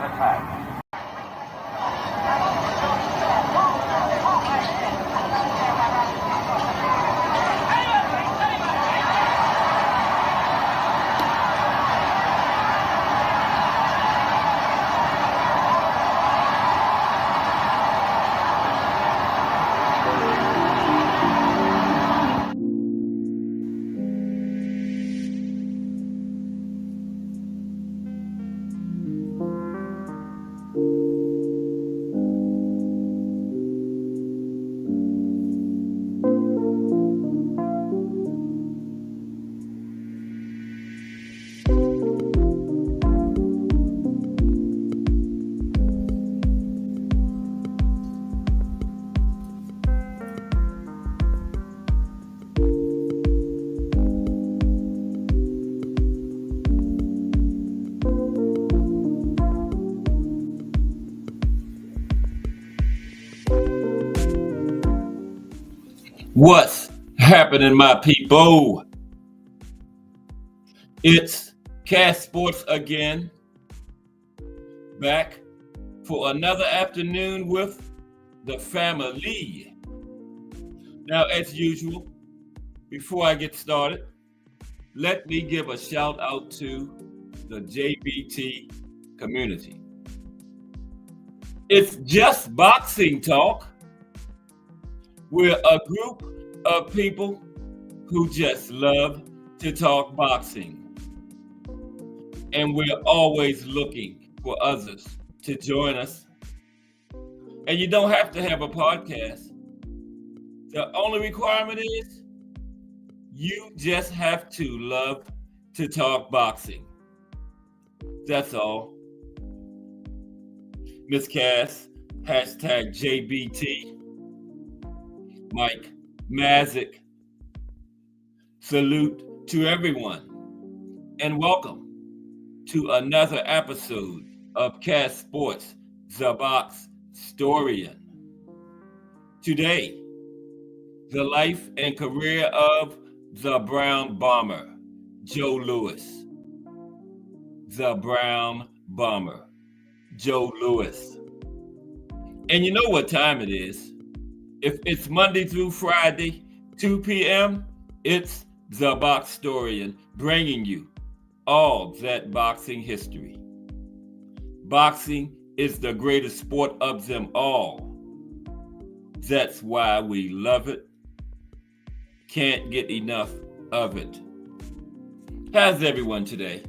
attack. What's happening, my people? It's Cass Sports again, back for another afternoon with the family. Now, as usual, before I get started, let me give a shout out to the JBT community. It's just boxing talk. We're a group of people who just love to talk boxing. And we're always looking for others to join us. And you don't have to have a podcast. The only requirement is you just have to love to talk boxing. That's all. Miss Cass, hashtag JBT. Mike Mazik. Salute to everyone and welcome to another episode of Cass Sports, The Box Storian. Today, the life and career of the Brown Bomber, Joe Louis. The Brown Bomber, Joe Louis. And you know what time it is. If it's Monday through Friday, 2 p.m., it's The Box Storian bringing you all that boxing history. Boxing is the greatest sport of them all. That's why we love it. Can't get enough of it. How's everyone today?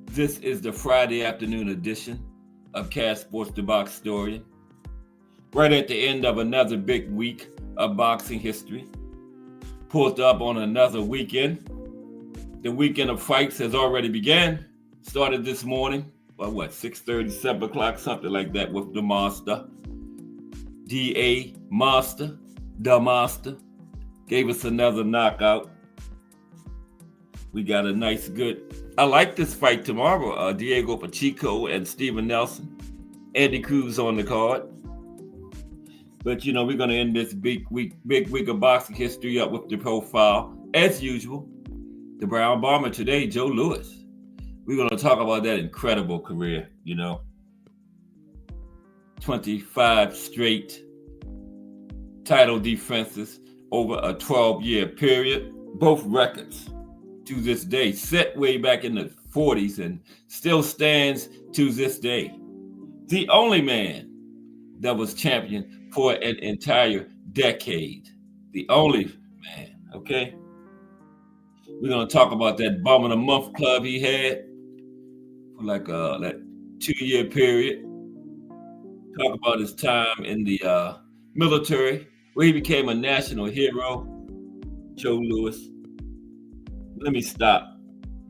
This is the Friday afternoon edition of Cass Sports, The Box Storian. Right at the end of another big week of boxing history. Pulled up on another weekend. The weekend of fights has already begun. Started this morning, 6:30, 7 o'clock, something like that with the Monster. D.A. Monster, the Monster, gave us another knockout. We got a nice good, I like this fight tomorrow. Diego Pacheco and Steven Nelson. Eddie Cruz on the card. But, you know, we're going to end this big week of boxing history up with the profile. As usual, the Brown Bomber today, Joe Louis. We're going to talk about that incredible career, 25 straight title defenses over a 12-year period. Both records to this day, set way back in the 40s and still stands to this day. The only man that was champion for an entire decade. The only man, okay? We're going to talk about that Bomb of the Month club he had for like that 2-year period. Talk about his time in the military, where he became a national hero, Joe Louis. Let me stop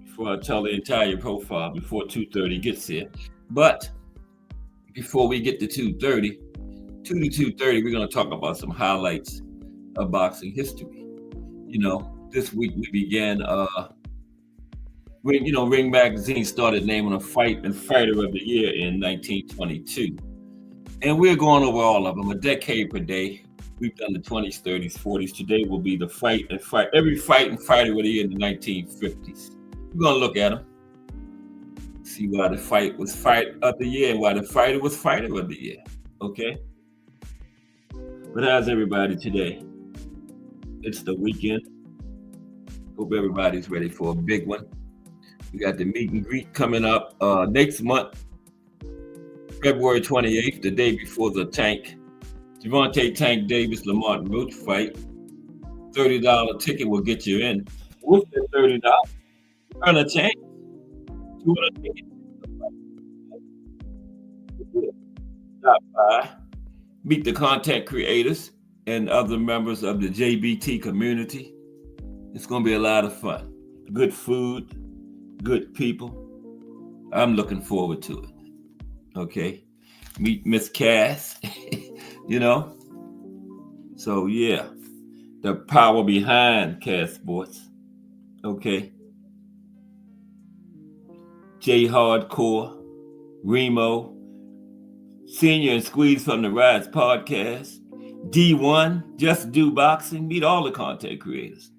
before I tell the entire profile before 2:30 gets here. But before we get to 2:30, 2 to 2:30, we're going to talk about some highlights of boxing history. This week we began, Ring Magazine started naming a fight and fighter of the year in 1922. And we're going over all of them, a decade per day. We've done the 20s, 30s, 40s. Today will be the every fight and fighter of the year in the 1950s. We're going to look at them. See why the fight was fight of the year and why the fighter was fighter of the year. Okay. But how's everybody today? It's the weekend. Hope everybody's ready for a big one. We got the meet and greet coming up next month, February 28th, the day before the Gervonta Tank Davis Lamont Roach fight. $30 ticket will get you in. With the $30, earn a chance to win a ticket. Stop by, meet the content creators and other members of the JBT community. It's going to be a lot of fun. Good food, good people. I'm looking forward to it. Okay. Meet Miss Cass, you know. So, yeah, the power behind Cass Sports. Okay. J Hardcore, Remo, Senior and Squeeze from the Rides podcast, D1, Just Do Boxing, meet all the content creators.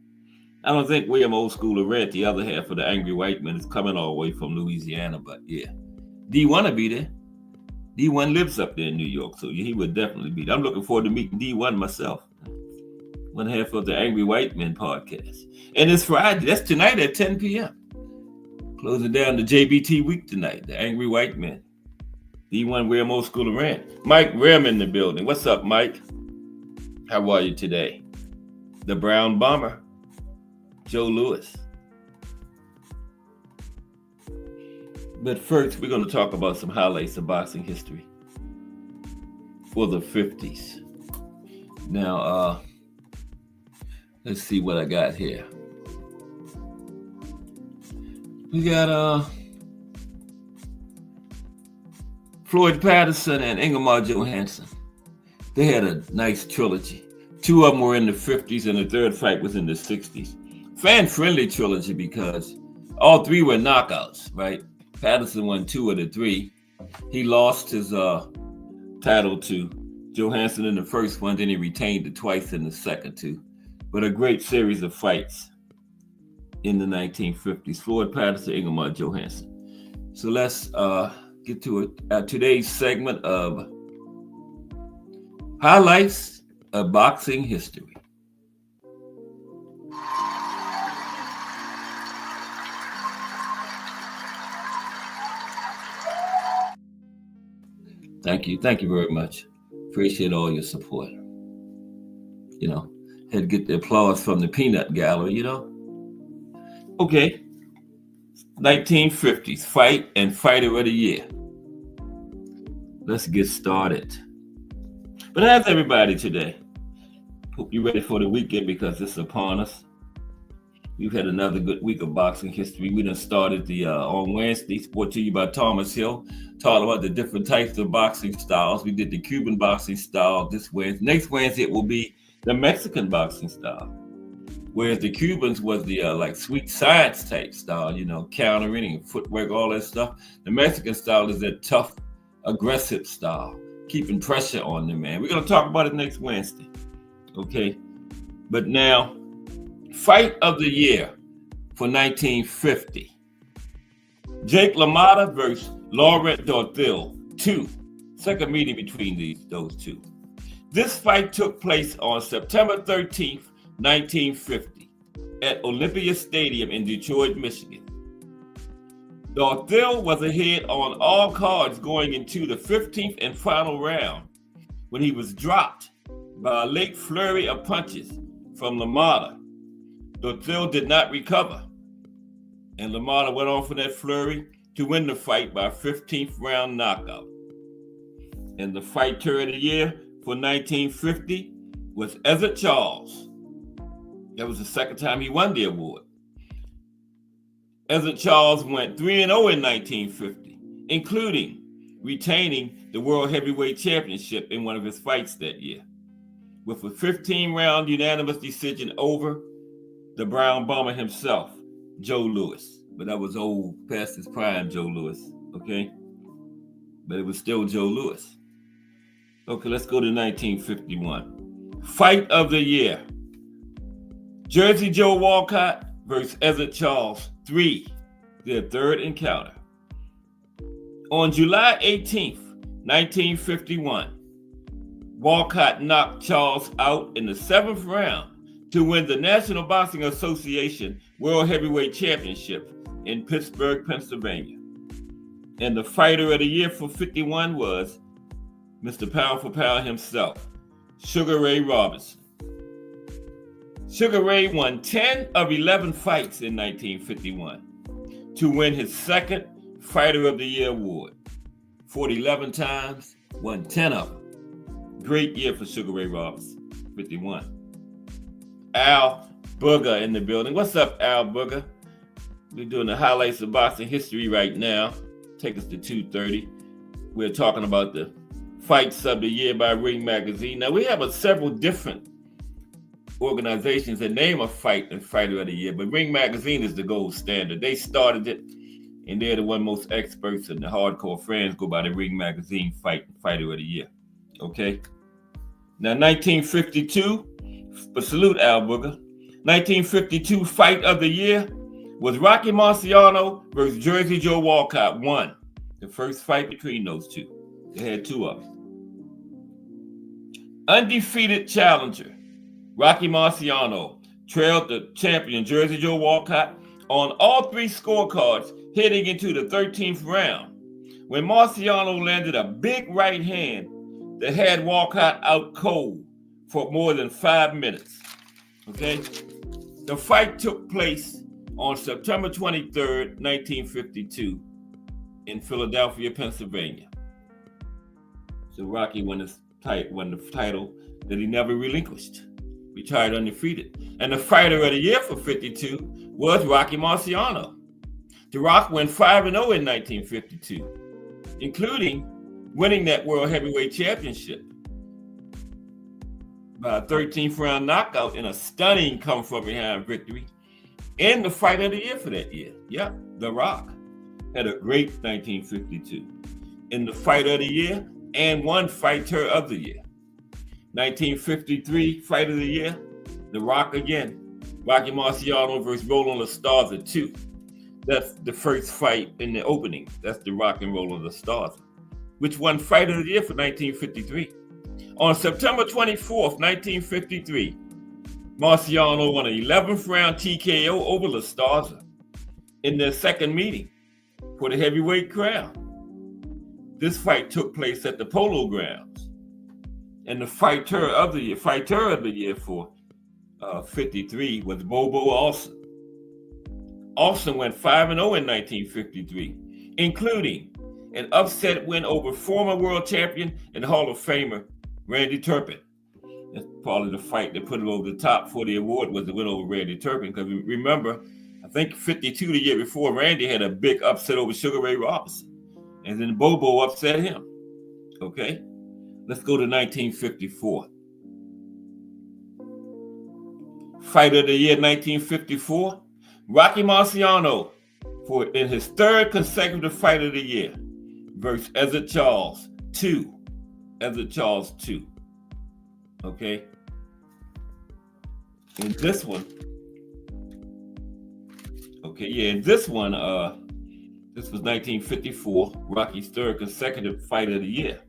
I don't think William Old School or Red, the other half of the Angry White Man, is coming all the way from Louisiana, but yeah. D1 will be there. D1 lives up there in New York, so he would definitely be there. I'm looking forward to meeting D1 myself. One half of the Angry White Men podcast. And it's Friday. That's tonight at 10 p.m. Closing down the JBT week tonight, the Angry White Men. D1 William Old School of Rand. Mike Rim in the building. What's up, Mike? How are you today? The Brown Bomber, Joe Louis. But first, we're going to talk about some highlights of boxing history for the 50s. Now, let's see what I got here. We got Floyd Patterson and Ingemar Johansson. They had a nice trilogy. Two of them were in the 50s and the third fight was in the 60s. Fan-friendly trilogy because all three were knockouts, right? Patterson won 2 of the 3. He lost his title to Johansson in the first one, then he retained it twice in the second 2. But a great series of fights in the 1950s. Floyd Patterson, Ingemar Johansson. So let's get to it. Today's segment of highlights of boxing history. Thank you very much. Appreciate all your support. You know, had to get the applause from the peanut gallery, you know. Okay, 1950s, fight and fighter of the year. Let's get started. But how's everybody today? Hope you're ready for the weekend because it's upon us. We've had another good week of boxing history. We done started the on Wednesday, brought to you by Thomas Hill, talking about the different types of boxing styles. We did the Cuban boxing style this Wednesday. Next Wednesday, it will be the Mexican boxing style. Whereas the Cubans was the like sweet science type style, you know, countering and footwork, all that stuff. The Mexican style is that tough, aggressive style, keeping pressure on the man. We're going to talk about it next Wednesday, okay? But now, fight of the year for 1950. Jake LaMotta versus Laurent Dorthil, 2. Second meeting between those two. This fight took place on September 13th, 1950 at Olympia Stadium in Detroit, Michigan. Dorthil was ahead on all cards going into the 15th and final round when he was dropped by a late flurry of punches from LaMotta. Dorthil did not recover, and LaMotta went on for that flurry to win the fight by a 15th round knockout. And the fighter of the year for 1950 was Ezzard Charles. That was the second time he won the award. Ezzard Charles went 3-0 in 1950, including retaining the World Heavyweight Championship in one of his fights that year, with a 15-round unanimous decision over the Brown Bomber himself, Joe Louis. But that was old, past his prime Joe Louis, okay? But it was still Joe Louis. Okay, let's go to 1951. Fight of the year. Jersey Joe Walcott versus Ezzard Charles, 3, their third encounter. On July 18th, 1951, Walcott knocked Charles out in the 7th round to win the National Boxing Association World Heavyweight Championship in Pittsburgh, Pennsylvania. And the fighter of the year for 51 was Mr. Pound for Pound himself, Sugar Ray Robinson. Sugar Ray won 10 of 11 fights in 1951 to win his second Fighter of the Year award. Fought 11 times, won 10 of them. Great year for Sugar Ray Robinson, 51. Al Booger in the building. What's up, Al Booger? We're doing the highlights of boxing history right now. Take us to 2:30. We're talking about the Fights of the Year by Ring Magazine. Now, we have several different organizations that name a fight and Fighter of the Year, but Ring Magazine is the gold standard. They started it, and they're the one most experts, and the hardcore fans go by the Ring Magazine Fight and Fighter of the Year. Okay? Now, 1952, but salute Al Booger. 1952 Fight of the Year was Rocky Marciano versus Jersey Joe Walcott. Won the first fight between those two. They had two of them. Undefeated challenger Rocky Marciano trailed the champion Jersey Joe Walcott on all three scorecards heading into the 13th round when Marciano landed a big right hand that had Walcott out cold for more than 5 minutes. Okay? The fight took place on September 23rd, 1952 in Philadelphia, Pennsylvania. So Rocky won the title that he never relinquished. Retired undefeated. And the Fighter of the Year for 52 was Rocky Marciano. The Rock went 5-0 in 1952, including winning that World Heavyweight Championship by a 13th round knockout in a stunning come-from-behind victory, and the Fighter of the Year for that year. Yeah, The Rock had a great 1952 in the Fighter of the Year and won Fighter of the Year. 1953 Fight of the Year, The Rock again. Rocky Marciano versus Roland Estarza 2. That's the first fight in the opening. That's The Rock and Roland Estarza, which won Fight of the Year for 1953. On September 24th, 1953, Marciano won an 11th round TKO over Estarza in their second meeting for the heavyweight crown. This fight took place at the Polo Grounds. And the Fighter of the Year for 53 was Bobo Olson. Olson went 5-0 in 1953, including an upset win over former world champion and Hall of Famer Randy Turpin. That's probably the fight that put it over the top for the award, was the win over Randy Turpin. Because remember, I think 52 the year before, Randy had a big upset over Sugar Ray Robinson. And then Bobo upset him. Okay? Let's go to 1954. Fight of the Year 1954, Rocky Marciano in his third consecutive Fight of the Year versus Ezzard Charles 2. Ezzard Charles 2. Okay? In this one, this was 1954, Rocky's third consecutive Fight of the Year.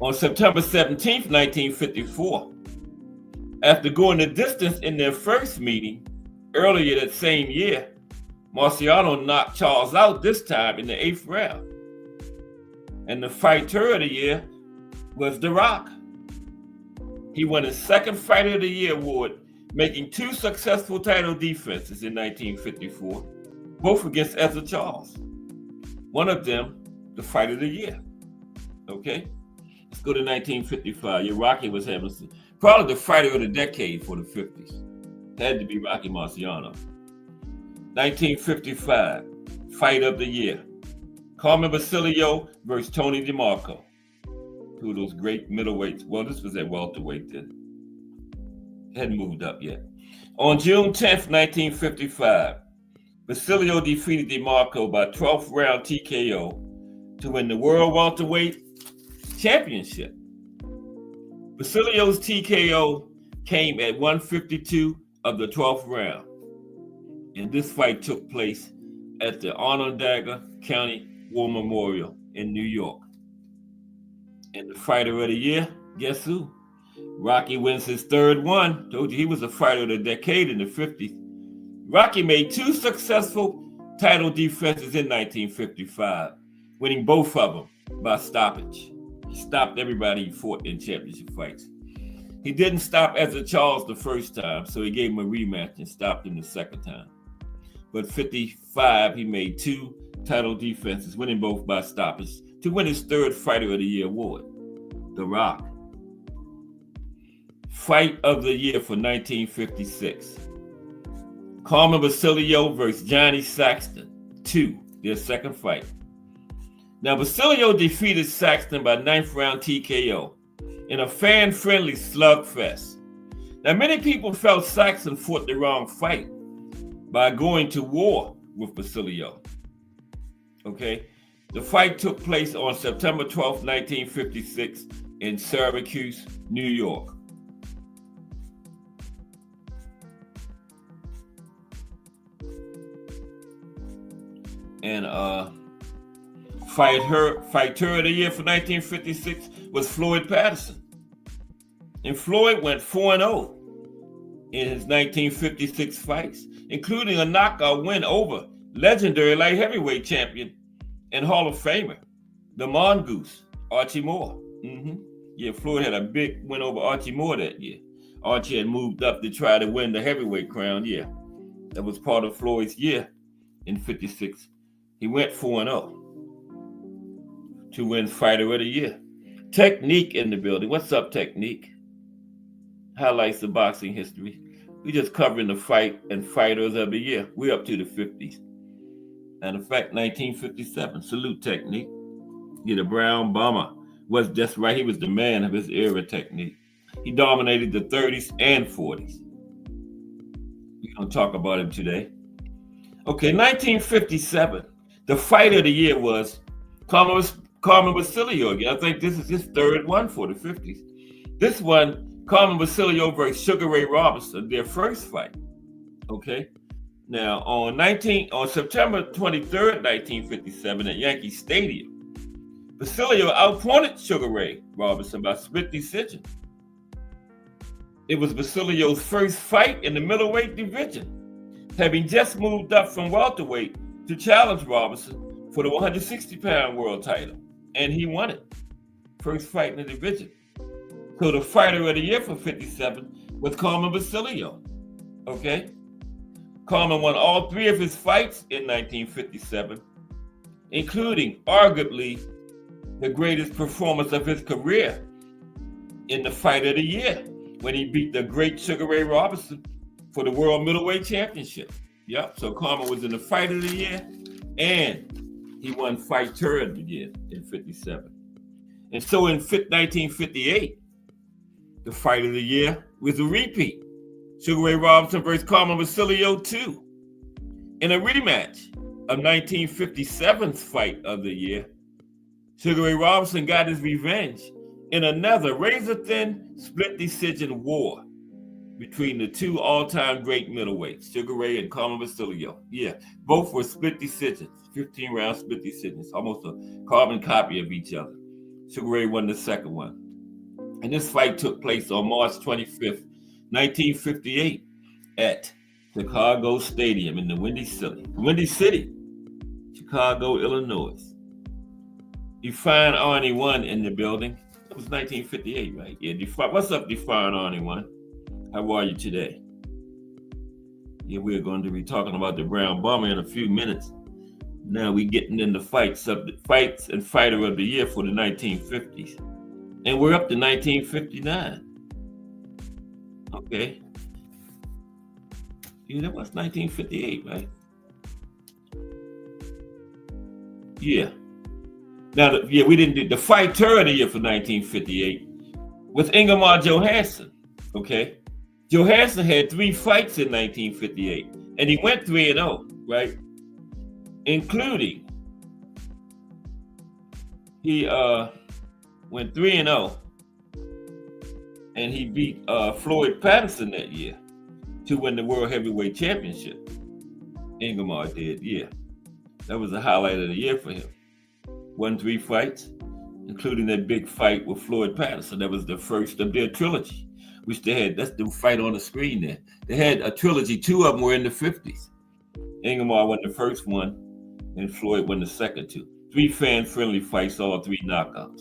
On September 17th, 1954, after going the distance in their first meeting earlier that same year, Marciano knocked Charles out, this time in the 8th round. And the Fighter of the Year was The Rock. He won his second Fighter of the Year award, making 2 successful title defenses in 1954, both against Ezzard Charles. One of them, the Fight of the Year. Okay? Let's go to 1955. Yeah, Rocky was having probably the fighter of the decade for the 50s. Had to be Rocky Marciano. 1955, Fight of the Year. Carmen Basilio versus Tony DeMarco. Two of those great middleweights. Well, this was at welterweight then. Hadn't moved up yet. On June 10th, 1955, Basilio defeated DeMarco by 12th round TKO to win the World Welterweight Championship. Basilio's TKO came at 152 of the 12th round. And this fight took place at the Onondaga County War Memorial in New York. And the fighter of the year, guess who? Rocky wins his third one. Told you he was a fighter of the decade in the 50s. Rocky made 2 successful title defenses in 1955, winning both of them by stoppage. He stopped everybody he fought in championship fights. He didn't stop Ezzard Charles the first time, so he gave him a rematch and stopped him the second time. But 55, he made 2 title defenses, winning both by stoppage, to win his third Fighter of the Year award. The Rock. Fight of the Year for 1956. Carmen Basilio versus Johnny Saxton, 2, their second fight. Now, Basilio defeated Saxton by 9th round TKO in a fan-friendly slugfest. Now, many people felt Saxton fought the wrong fight by going to war with Basilio. Okay? The fight took place on September 12, 1956 in Syracuse, New York. And fighter of the year for 1956 was Floyd Patterson. And Floyd went 4-0 in his 1956 fights, including a knockout win over legendary light heavyweight champion and Hall of Famer, the Mongoose, Archie Moore. Yeah, Floyd had a big win over Archie Moore that year. Archie had moved up to try to win the heavyweight crown. Yeah, that was part of Floyd's year in 56. He went 4-0 to win Fighter of the Year. Technique in the building. What's up, Technique? Highlights of boxing history. We just covering the fight and fighters of the year. We're up to the 50s. And in fact, 1957. Salute, Technique. Yeah, the Brown Bomber was just right. He was the man of his era, Technique. He dominated the 30s and 40s. We're going to talk about him today. Okay, 1957. The fight of the year was Carmen Basilio again. I think this is his third one for the 50s. This one, Carmen Basilio versus Sugar Ray Robinson, their first fight. Okay. Now, on September 23rd, 1957, at Yankee Stadium, Basilio outpointed Sugar Ray Robinson by split decision. It was Basilio's first fight in the middleweight division, having just moved up from welterweight to challenge Robinson for the 160-pound world title, and he won it. First fight in the division. So the fighter of the year for 57 was Carmen Basilio. Okay? Carmen won all 3 of his fights in 1957, including arguably the greatest performance of his career in the fight of the year, when he beat the great Sugar Ray Robinson for the World Middleweight Championship. Yep, so Carmen was in the fight of the year, and he won fighter of the year in 57. And so in 1958, the fight of the year was a repeat. Sugar Ray Robinson versus Carmen Basilio 2. In a rematch of 1957's fight of the year, Sugar Ray Robinson got his revenge in another razor-thin split decision war between the 2 all-time great middleweights, Sugar Ray and Carmen Basilio. Yeah, both were split decisions, 15-round split decisions, almost a carbon copy of each other. Sugar Ray won the second one. And this fight took place on March 25th, 1958 at Chicago Stadium in the Windy City, Chicago, Illinois. Define Arnie 1 in the building. It was 1958, right? Yeah, what's up, Define Arnie 1? How are you today? Yeah, we're going to be talking about the Brown Bomber in a few minutes. Now we're getting into fights and fighter of the year for the 1950s. And we're up to 1959. Okay. Yeah, that was 1958, right? Yeah. Now, we didn't do the fighter of the year for 1958 was Ingemar Johansson. Okay. Johansson had 3 fights in 1958, and he went 3-0, right? Including, he went 3-0, and he beat Floyd Patterson that year to win the World Heavyweight Championship. Ingemar did, yeah. That was the highlight of the year for him. won 3 fights, including that big fight with Floyd Patterson. That was the first of their trilogy, which they had. That's the fight on the screen there. They had a trilogy. 2 of them were in the 50s. Ingmar won the first one, and Floyd won the second 2. 3 fan-friendly fights, all 3 knockouts.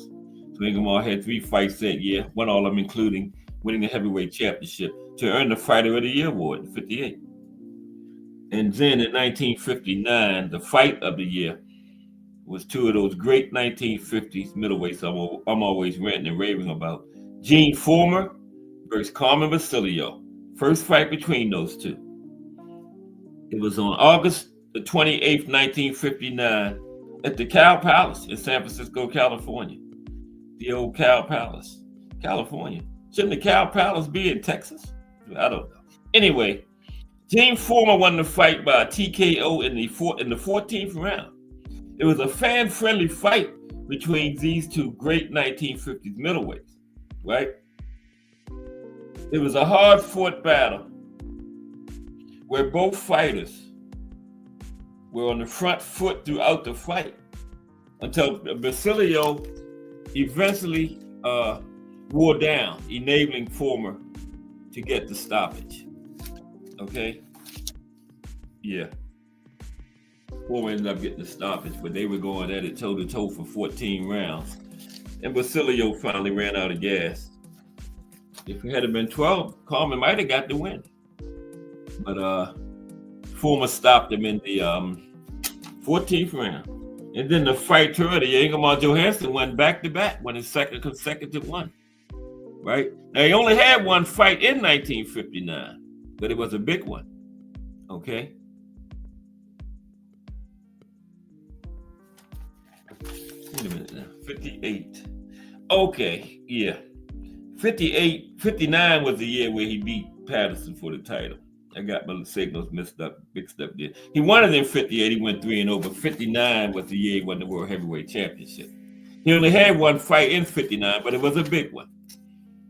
So Ingmar had 3 fights that year, won all of them, including winning the heavyweight championship to earn the Fighter of the Year award in 58. And then in 1959, the Fight of the Year was 2 of those great 1950s middleweights I'm always ranting and raving about. Gene Fullmer versus Carmen Basilio. First fight between those 2. It was on August the 28th, 1959 at the Cow Palace in San Francisco, California. The old Cow Palace, California. Shouldn't the Cow Palace be in Texas? I don't know. Anyway, Gene Fullmer won the fight by a TKO in the 14th round. It was a fan-friendly fight between these 2 great 1950s middleweights, right? It was a hard-fought battle where both fighters were on the front foot throughout the fight until Basilio eventually wore down, enabling Fullmer to get the stoppage. Okay? Yeah. Fullmer ended up getting the stoppage, but they were going at it toe-to-toe for 14 rounds. And Basilio finally ran out of gas. If it had been 12, Carmen might have got the win. But Fullmer stopped him in the 14th round. And then the fight already, Ingemar Johansson won back-to-back, won his second consecutive one. Right? Now, he only had 1 fight in 1959, but it was a big one. Okay? Wait a minute now. 58. Okay, yeah. 59 was the year where he beat Patterson for the title. I got my signals mixed up there. He won it in 58. He went 3-0, but 59 was the year he won the World Heavyweight Championship. He only had 1 fight in 59, but it was a big one.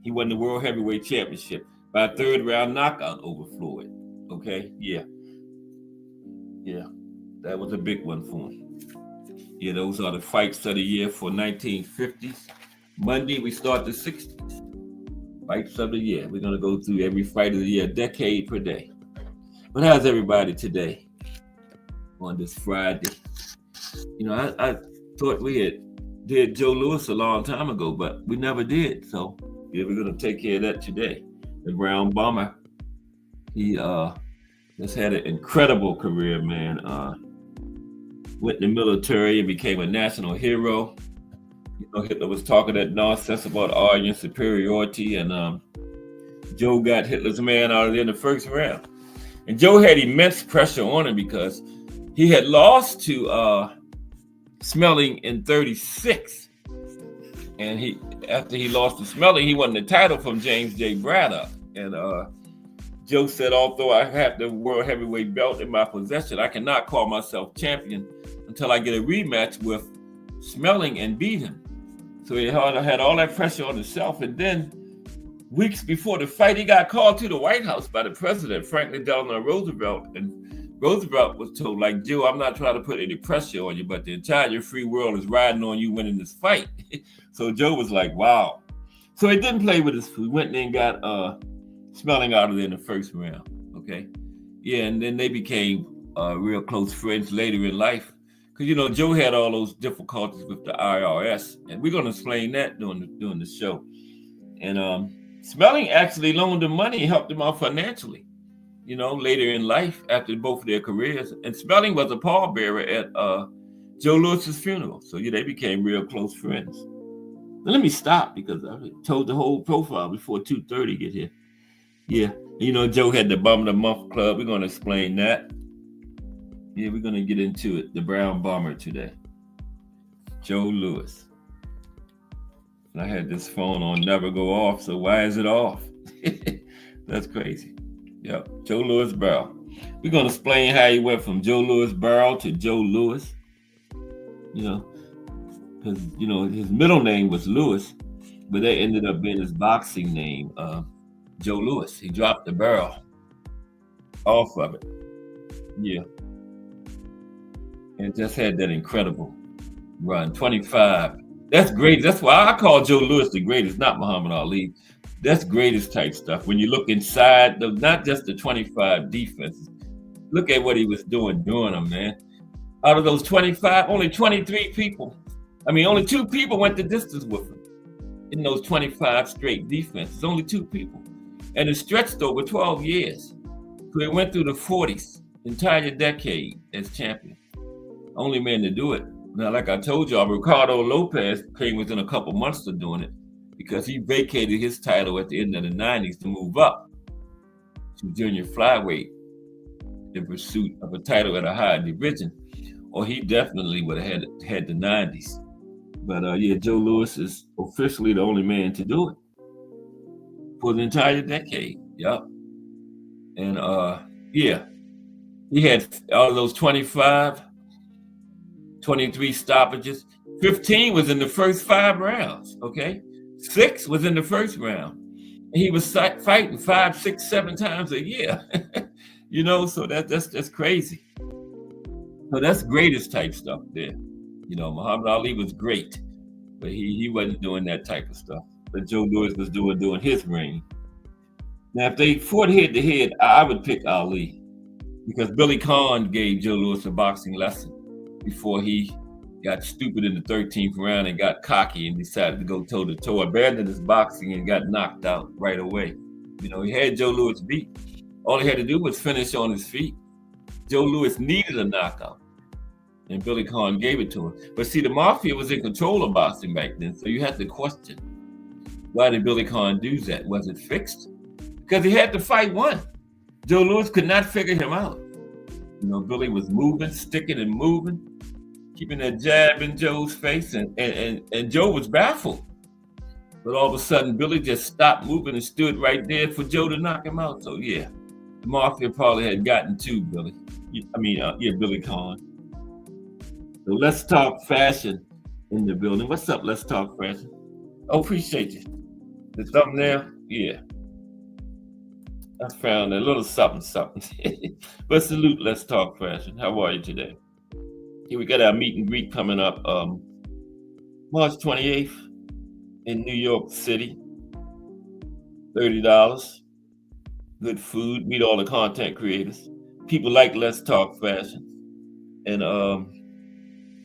He won the World Heavyweight Championship by a 3rd round knockout over Floyd. Okay, yeah. That was a big one for him. Yeah, those are the fights of the year for 1950s. Monday, we start the 60s. Fights of the year. We're going to go through every fight of the year, decade per day. But how's everybody today on this Friday? You know, I thought we did Joe Louis a long time ago, but we never did. So, yeah, we're going to take care of that today. The Brown Bomber, he has had an incredible career, man. Went in the military and became a national hero. You know, Hitler was talking that nonsense about Aryan superiority, and Joe got Hitler's man out of there in the first round. And Joe had immense pressure on him because he had lost to Smelling in 36. And after he lost to Smelling, he won the title from James J. Braddock. And Joe said, although I have the world heavyweight belt in my possession, I cannot call myself champion until I get a rematch with Smelling and beat him. So he had all that pressure on himself. And then weeks before the fight, he got called to the White House by the president, Franklin Delano Roosevelt. And Roosevelt was told, like, Joe, I'm not trying to put any pressure on you, but the entire free world is riding on you winning this fight. So Joe was like, wow. So he didn't play with his food. Went in and got Smelling out of there in the first round. Okay. Yeah, and then they became real close friends later in life. Because, you know, Joe had all those difficulties with the IRS. And we're going to explain that during the show. And Smelling actually loaned him money and helped him out financially, you know, later in life after both of their careers. And Smelling was a pallbearer at Joe Louis's funeral. So, yeah, they became real close friends. Now, let me stop because I told the whole profile before 2:30 get here. Yeah, you know, Joe had the Bum of the Month Club. We're going to explain that. Yeah, we're going to get into it. The Brown Bomber today. Joe Louis. And I had this phone on never go off, so why is it off? That's crazy. Yep, Joe Louis Barrow. We're going to explain how he went from Joe Louis Barrow to Joe Louis. You know, because, you know, his middle name was Louis, but that ended up being his boxing name, Joe Louis. He dropped the barrel off of it. Yeah. And just had that incredible run, 25. That's great. That's why I call Joe Louis the greatest, not Muhammad Ali. That's greatest type stuff. When you look inside, not just the 25 defenses, look at what he was doing during them, man. Out of those 25, only 23 people, only 2 people went the distance with him in those 25 straight defenses. Only 2 people. And it stretched over 12 years. So he went through the 40s, entire decade as champion. Only man to do it. Now, like I told y'all, Ricardo Lopez came within a couple months of doing it because he vacated his title at the end of the 90s to move up to junior flyweight in pursuit of a title at a higher division, or he definitely would have had the 90s. But Joe Louis is officially the only man to do it for the entire decade. Yep. And he had all of those 25, 23 stoppages. 15 was in the first 5 rounds. Okay, 6 was in the first round. And he was fighting 5, 6, 7 times a year. So that's crazy. So that's greatest type stuff there. Muhammad Ali was great, but he wasn't doing that type of stuff. But Joe Louis was doing his reign. Now, if they fought head to head, I would pick Ali because Billy Conn gave Joe Louis a boxing lesson before he got stupid in the 13th round and got cocky and decided to go toe to toe, abandoned his boxing and got knocked out right away. He had Joe Louis beat. All he had to do was finish on his feet. Joe Louis needed a knockout, and Billy Conn gave it to him. But see, the Mafia was in control of boxing back then, so you had to question, why did Billy Conn do that? Was it fixed? Because he had to fight one. Joe Louis could not figure him out. Billy was moving, sticking and moving, keeping that jab in Joe's face, and Joe was baffled. But all of a sudden, Billy just stopped moving and stood right there for Joe to knock him out. So the Mafia probably had gotten to Billy. Billy Conn. So let's talk fashion in the building. What's up? Let's talk fashion. Oh, appreciate you. The thumbnail, yeah. I found a little something. But salute, let's talk fashion. How are you today? Here we got our meet and greet coming up March 28th in New York City. $30. Good food. Meet all the content creators. People like Let's Talk Fashion. And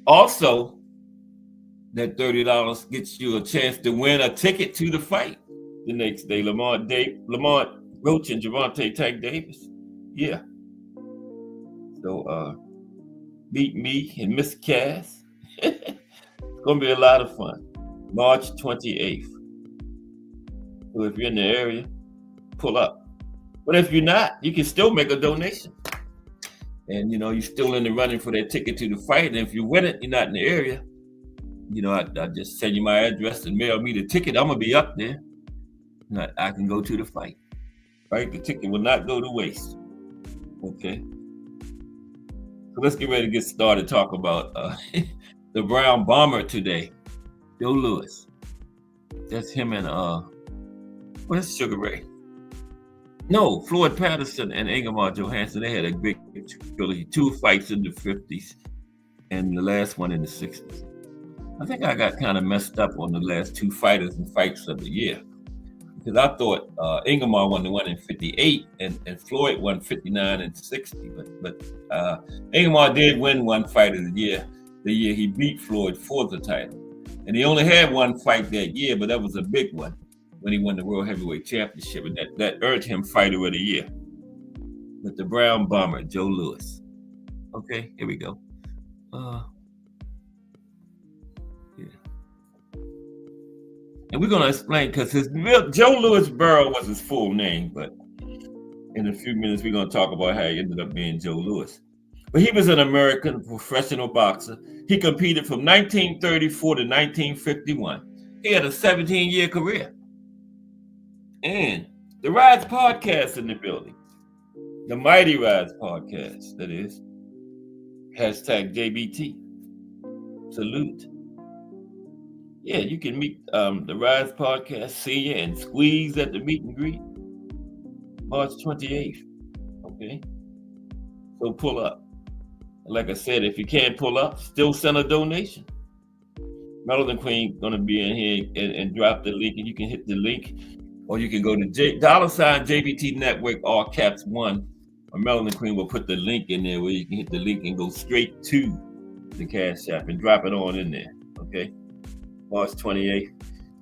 also, that $30 gets you a chance to win a ticket to the fight the next day. Lamont Roach and Gervonta Tank Davis. Yeah. So meet me and Miss Cass. It's gonna be a lot of fun. March 28th. So if you're in the area, pull up. But if you're not, you can still make a donation. And you're still in the running for that ticket to the fight. And if you win it, you're not in the area. I just send you my address and mail me the ticket. I'm gonna be up there. And I can go to the fight. Right? The ticket will not go to waste. Okay. So let's get ready to get started. Talk about the Brown Bomber today. Joe Louis. That's him and what is Sugar Ray? No, Floyd Patterson and Ingemar Johansson. They had a big trilogy. 2 fights in the 50s and the last one in the 60s. I think I got kind of messed up on the last 2 fighters and fights of the year. Because I thought Ingemar won the one in 58 and Floyd won 59 and 60. But Ingemar did win one fight of the year he beat Floyd for the title. And he only had one fight that year, but that was a big one when he won the World Heavyweight Championship. And that earned him Fighter of the Year. But the Brown Bomber, Joe Louis. Okay, here we go. And we're going to explain, because Joe Louis Burrow was his full name, but in a few minutes, we're going to talk about how he ended up being Joe Louis. But he was an American professional boxer. He competed from 1934 to 1951. He had a 17-year career. And the Rise Podcast in the building. The Mighty Rise Podcast, that is. Hashtag JBT. Salute. Yeah, you can meet the Rise Podcast, see you, and squeeze at the meet and greet. March 28th. Okay? So pull up. Like I said, if you can't pull up, still send a donation. Melody Queen going to be in here and drop the link, and you can hit the link, or you can go to $JBT Network, all caps 1, or Melody Queen will put the link in there where you can hit the link and go straight to the Cash App and drop it on in there. Okay, March 28th,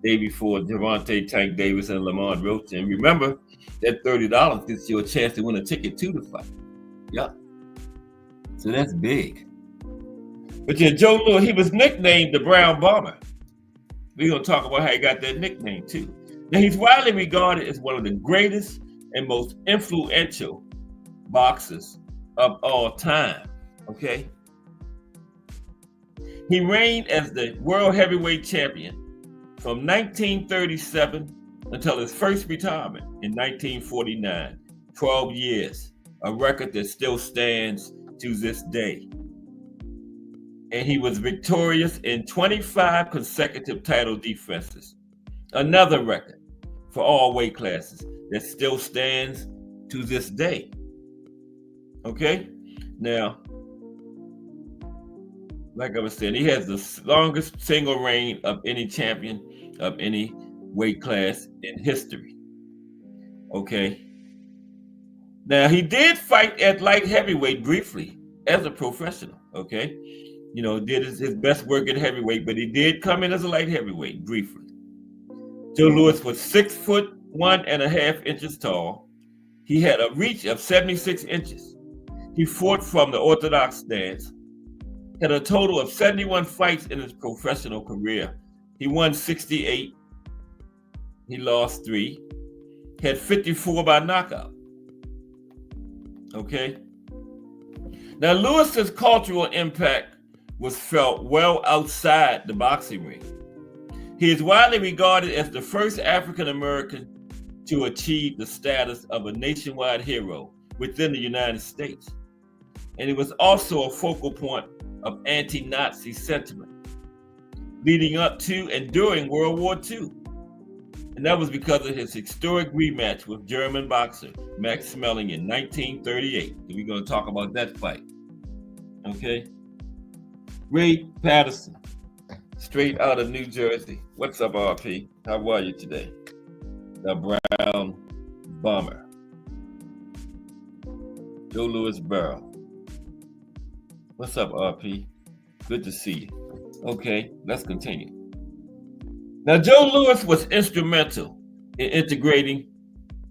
day before Gervonta Tank Davis and Lamont Roach. And remember, that $30 gets you a chance to win a ticket to the fight. Yeah. So that's big. But yeah, Joe Louis, he was nicknamed the Brown Bomber. We're going to talk about how he got that nickname too. Now, he's widely regarded as one of the greatest and most influential boxers of all time. Okay? He reigned as the world heavyweight champion from 1937 until his first retirement in 1949. 12 years, a record that still stands to this day. And he was victorious in 25 consecutive title defenses. Another record for all weight classes that still stands to this day. Okay? Now, like I was saying, he has the longest single reign of any champion of any weight class in history. Okay? Now, he did fight at light heavyweight briefly as a professional. Okay? You know, did his best work at heavyweight, but he did come in as a light heavyweight briefly. Joe Louis was 6'1.5" tall. He had a reach of 76 inches. He fought from the orthodox stance. Had a total of 71 fights in his professional career. He won 68. He lost 3. Had 54 by knockout. Okay. Now, Louis's cultural impact was felt well outside the boxing ring. He is widely regarded as the first African American to achieve the status of a nationwide hero within the United States. And he was also a focal point of anti-Nazi sentiment leading up to and during World War II. And that was because of his historic rematch with German boxer Max Schmeling in 1938. And we're going to talk about that fight. Okay? Ray Patterson, straight out of New Jersey. What's up, RP? How are you today? The Brown Bomber. Joe Louis Burrow. What's up, RP? Good to see you. Okay, let's continue. Now, Joe Louis was instrumental in integrating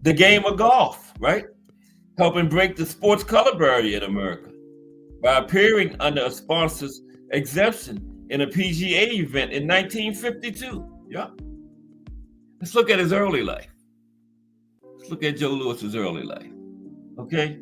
the game of golf, right? Helping break the sports color barrier in America by appearing under a sponsor's exemption in a PGA event in 1952. Yeah. Let's look at his early life. Let's look at Joe Louis's early life. Okay.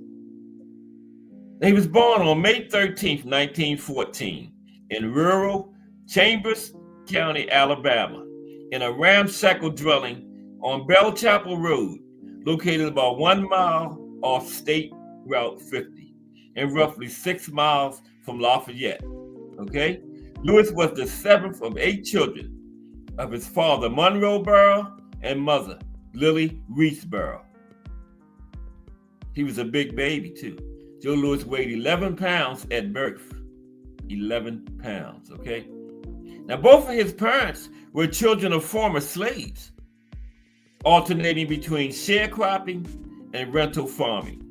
He was born on May 13th, 1914 in rural Chambers County, Alabama, in a ramshackle dwelling on Bell Chapel Road, located about 1 mile off State Route 50 and roughly 6 miles from Lafayette. Okay? Louis was the 7th of 8 children of his father, Monroe Burrow, and mother, Lily Reese Burrow. He was a big baby, too. Joe Louis weighed 11 pounds at birth. 11 pounds, okay? Now, both of his parents were children of former slaves, alternating between sharecropping and rental farming.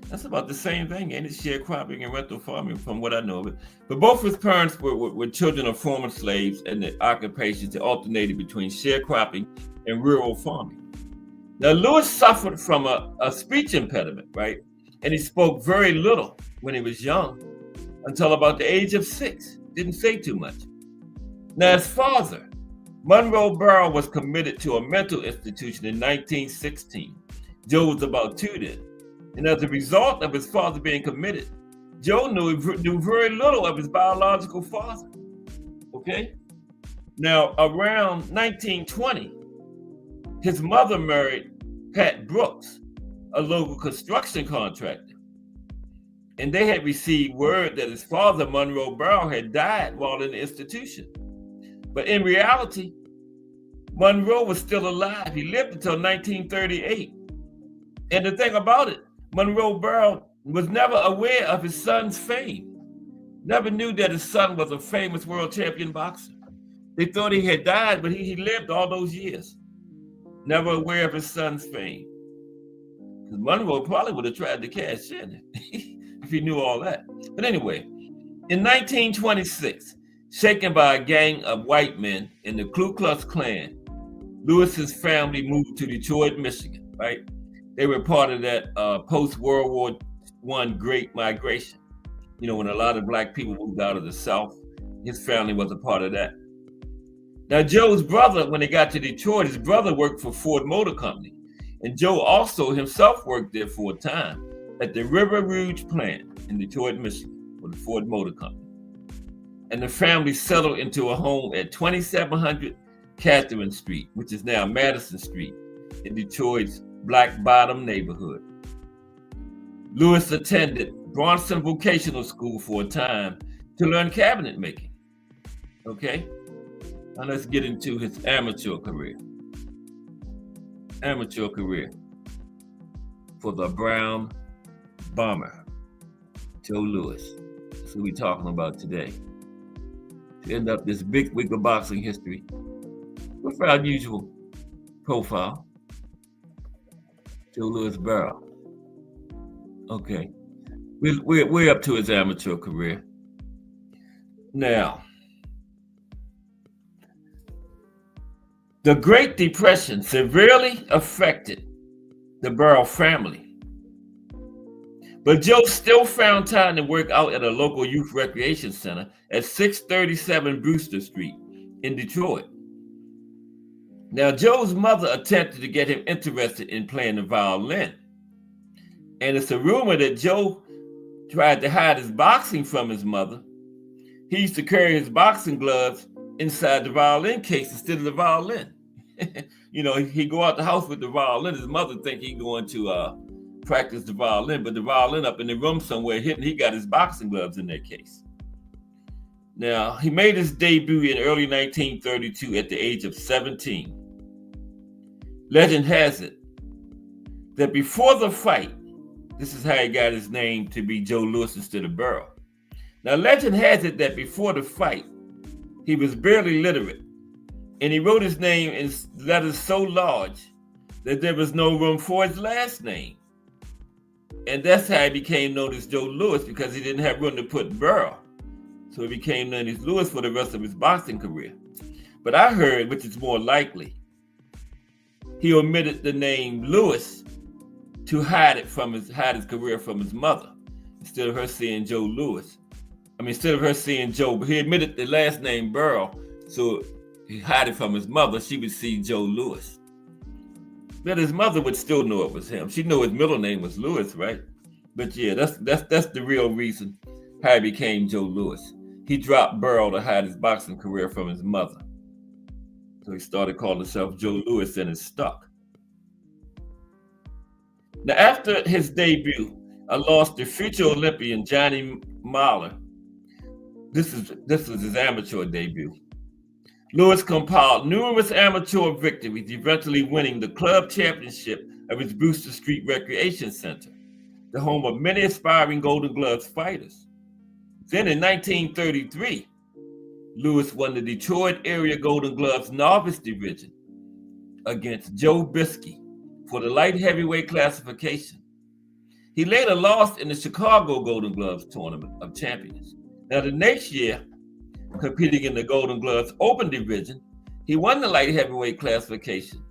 That's about the same thing, ain't it? Sharecropping and rental farming, from what I know of it. But both his parents were children of former slaves, and the occupations that alternated between sharecropping and rural farming. Now, Louis suffered from a speech impediment, right? And he spoke very little when he was young, until about the age of 6. Didn't say too much. Now, his father, Monroe Burrow, was committed to a mental institution in 1916. Joe was about 2 then. And as a result of his father being committed, Joe knew very little of his biological father. Okay? Now, around 1920, his mother married Pat Brooks, a local construction contractor. And they had received word that his father, Monroe Burrow, had died while in the institution. But in reality, Monroe was still alive. He lived until 1938. And the thing about it, Monroe Burrow was never aware of his son's fame. Never knew that his son was a famous world champion boxer. They thought he had died, but he lived all those years, never aware of his son's fame. Because Monroe probably would have tried to cash in if he knew all that. But anyway, in 1926, shaken by a gang of white men in the Ku Klux Klan, Lewis's family moved to Detroit, Michigan, right? They were part of that post-World War I Great Migration. You know, when a lot of black people moved out of the South, his family was a part of that. Now, Joe's brother, when they got to Detroit, his brother worked for Ford Motor Company. And Joe also himself worked there for a time at the River Rouge plant in Detroit, Michigan, for the Ford Motor Company. And the family settled into a home at 2700 Catherine Street, which is now Madison Street, in Detroit's Black Bottom neighborhood. Lewis attended Bronson Vocational School for a time to learn cabinet making. Okay, now let's get into his amateur career. Amateur career for the Brown Bomber, Joe Louis. That's who we're talking about today. To end up this big week of boxing history with our usual profile, Joe Louis Barrow. Okay, we're up to his amateur career. Now, the Great Depression severely affected the Barrow family, but Joe still found time to work out at a local youth recreation center at 637 Brewster Street in Detroit. Now, Joe's mother attempted to get him interested in playing the violin. And it's a rumor that Joe tried to hide his boxing from his mother. He used to carry his boxing gloves inside the violin case instead of the violin. You know, he'd go out the house with the violin. His mother think he's going to practice the violin, but the violin up in the room somewhere hidden, he got his boxing gloves in that case. Now, he made his debut in early 1932 at the age of 17. Legend has it that before the fight, this is how he got his name to be Joe Louis instead of Barrow. Now, legend has it that before the fight, he was barely literate, and he wrote his name in letters so large that there was no room for his last name. And that's how he became known as Joe Louis, because he didn't have room to put Barrow. So he became known as Louis for the rest of his boxing career. But I heard, which is more likely, he omitted the name Louis to hide his career from his mother, instead of her seeing Joe Louis. Instead of her seeing Joe, he admitted the last name Barrow, so he hid it from his mother. She would see Joe Louis. But his mother would still know it was him. She knew his middle name was Louis, right? But yeah, that's the real reason how he became Joe Louis. He dropped Barrow to hide his boxing career from his mother. So he started calling himself Joe Louis, and it stuck. Now, after his debut, I lost to future Olympian Johnny Mahler. This was his amateur debut. Louis compiled numerous amateur victories, eventually winning the club championship of his Brewster Street Recreation Center, the home of many aspiring Golden Gloves fighters. Then in 1933, Louis won the Detroit area Golden Gloves novice division against Joe Biskey for the light heavyweight classification. He later lost in the Chicago Golden Gloves Tournament of Champions. Now, the next year, competing in the Golden Gloves Open division, he won the light heavyweight classification,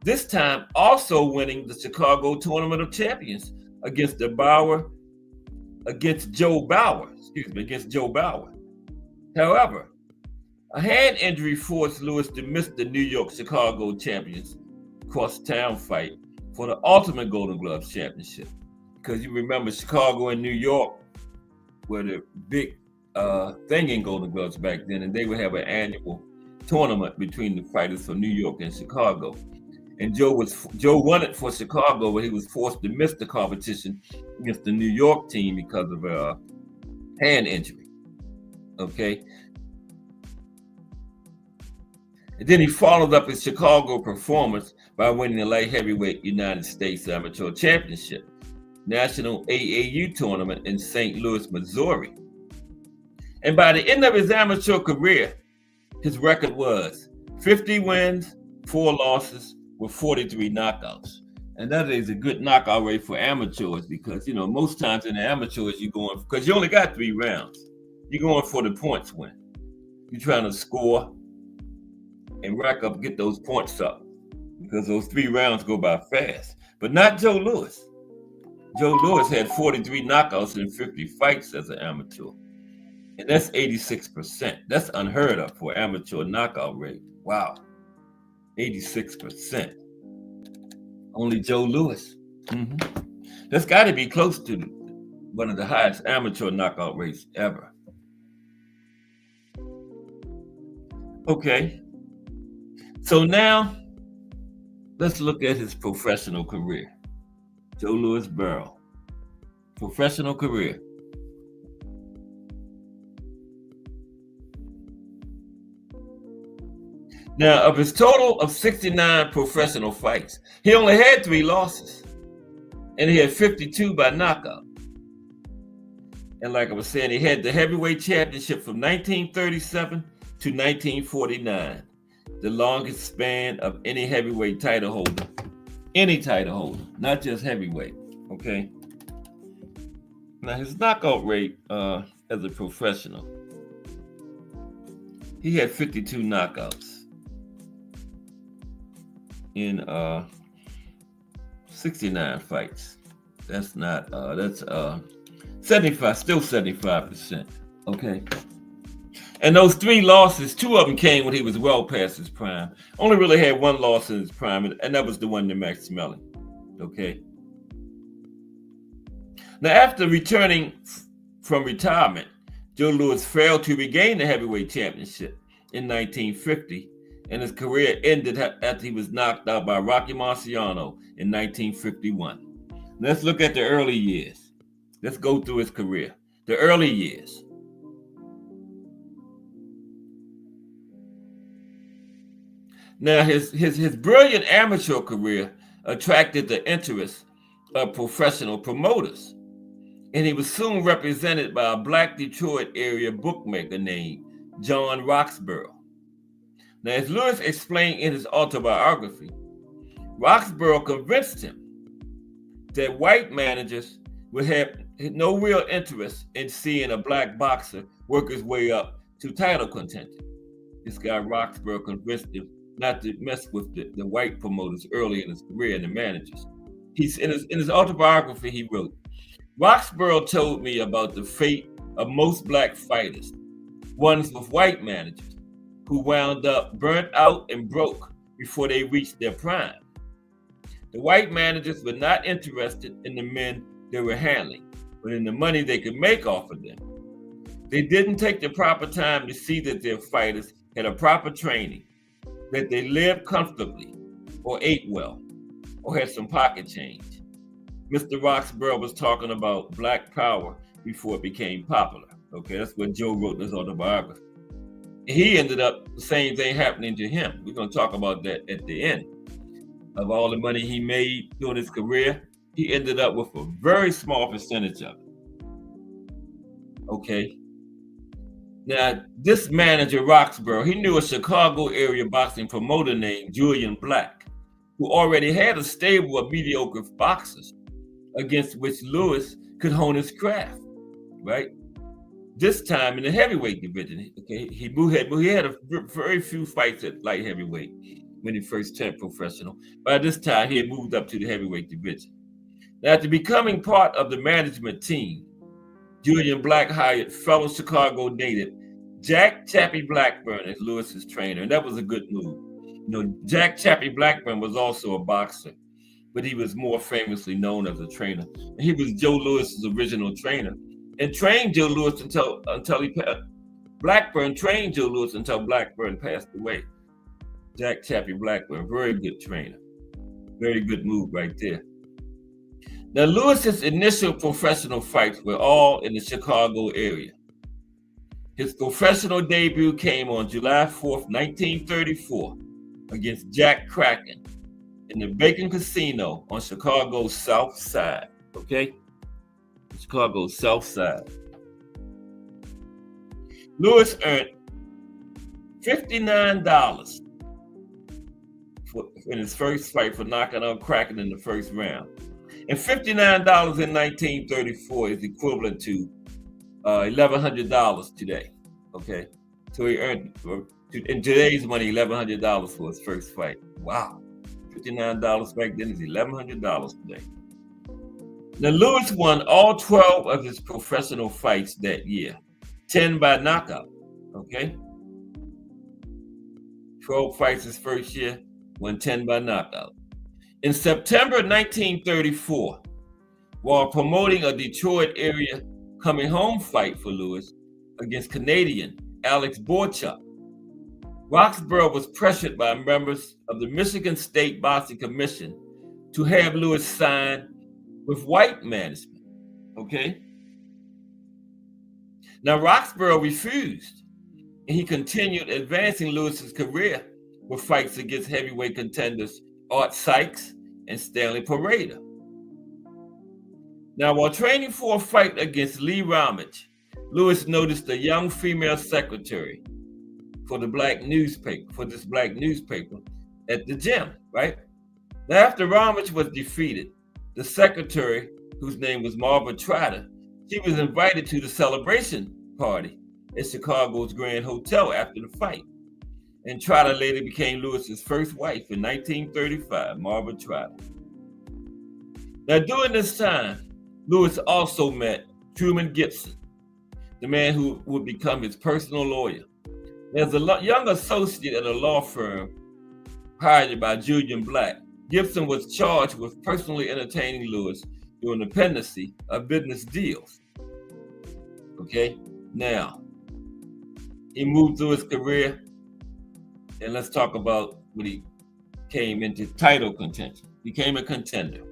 this time also winning the Chicago Tournament of Champions against Joe Bauer. However, a hand injury forced Louis to miss the New York-Chicago Champions cross-town fight for the Ultimate Golden Gloves Championship. Because you remember, Chicago and New York were the big thing in Golden Gloves back then, and they would have an annual tournament between the fighters from New York and Chicago. And Joe won it for Chicago, but he was forced to miss the competition against the New York team because of a hand injury. Okay. And then he followed up his Chicago performance by winning the light heavyweight United States Amateur Championship National AAU tournament in St. Louis, Missouri. And by the end of his amateur career, his record was 50 wins, 4 losses with 43 knockouts. And that is a good knockout rate for amateurs because, most times in the amateurs, you're going, because you only got 3 rounds. You're going for the points win. You're trying to score and rack up, get those points up because those 3 rounds go by fast. But not Joe Louis. Joe Louis had 43 knockouts in 50 fights as an amateur. And that's 86%. That's unheard of for amateur knockout rate. Wow. 86%. Only Joe Louis. That's got to be close to one of the highest amateur knockout rates ever. Okay. So now, let's look at his professional career. Joe Louis Burrell. Professional career. Now, of his total of 69 professional fights, he only had 3 losses. And he had 52 by knockout. And like I was saying, he had the heavyweight championship from 1937 to 1949. The longest span of any heavyweight title holder. Any title holder, not just heavyweight. Okay. Now, his knockout rate as a professional, he had 52 knockouts in 69 fights. That's not that's 75, still 75%. Okay. And those 3 losses, 2 of them came when he was well past his prime. Only really had 1 loss in his prime, and that was the one to Max Melling. Okay. Now, after returning from retirement, Joe Louis failed to regain the heavyweight championship in 1950. And his career ended after he was knocked out by Rocky Marciano in 1951. Let's look at the early years. Let's go through his career. The early years. Now, his brilliant amateur career attracted the interest of professional promoters. And he was soon represented by a Black Detroit area bookmaker named John Roxborough. Now, as Louis explained in his autobiography, Roxborough convinced him that white managers would have no real interest in seeing a Black boxer work his way up to title contention. This guy Roxborough convinced him not to mess with the white promoters early in his career and the managers. He's in his autobiography, he wrote, Roxborough told me about the fate of most Black fighters, ones with white managers, who wound up burnt out and broke before they reached their prime. The white managers were not interested in the men they were handling, but in the money they could make off of them. They didn't take the proper time to see that their fighters had a proper training, that they lived comfortably, or ate well, or had some pocket change. Mr. Roxborough was talking about Black power before it became popular. Okay, that's what Joe wrote in his autobiography. He ended up the same thing happening to him. We're going to talk about that at the end. Of all the money he made during his career, he ended up with a very small percentage of it. Okay. Now, this manager, Roxborough, he knew a Chicago area boxing promoter named Julian Black, who already had a stable of mediocre boxers against which Louis could hone his craft, right? This time in the heavyweight division, okay, he had a very few fights at light heavyweight when he first turned professional. By this time, he had moved up to the heavyweight division. Now, after becoming part of the management team, Julian Black hired fellow Chicago native Jack Chappie Blackburn as Louis's trainer, and that was a good move. Jack Chappie Blackburn was also a boxer, but he was more famously known as a trainer. And he was Joe Louis's original trainer, and trained Joe Louis until he passed. Blackburn trained Joe Louis until Blackburn passed away. Jack Chappie Blackburn, very good trainer. Very good move right there. Now, Louis's initial professional fights were all in the Chicago area. His professional debut came on July 4th, 1934, against Jack Kraken in the Bacon Casino on Chicago's South Side. Okay? Chicago's South Side. Louis earned $59 in his first fight for knocking out Kraken in the first round. And $59 in 1934 is equivalent to $1,100 today. Okay, so he earned, in today's money, $1,100 for his first fight. Wow, $59 back then is $1,100 today. Now, Lewis won all 12 of his professional fights that year, 10 by knockout. Okay, 12 fights his first year, won 10 by knockout. In September 1934, while promoting a Detroit area coming home fight for Lewis against Canadian Alex Borchuk, Roxborough was pressured by members of the Michigan State Boxing Commission to have Lewis sign with white management. Okay? Now, Roxborough refused, and he continued advancing Lewis's career with fights against heavyweight contenders Art Sykes and Stanley Pareda. Now, while training for a fight against Lee Ramage, Lewis noticed a young female secretary for this black newspaper at the gym, right? Now, after Ramage was defeated, the secretary, whose name was Marva Trotter, she was invited to the celebration party at Chicago's Grand Hotel after the fight. And Trotter later became Lewis's first wife in 1935, Marva Trotter. Now, during this time, Lewis also met Truman Gibson, the man who would become his personal lawyer. As a young associate at a law firm hired by Julian Black, Gibson was charged with personally entertaining Lewis during the pendency of business deals. Okay, now, he moved through his career. And let's talk about when he came into title contention. Became a contender.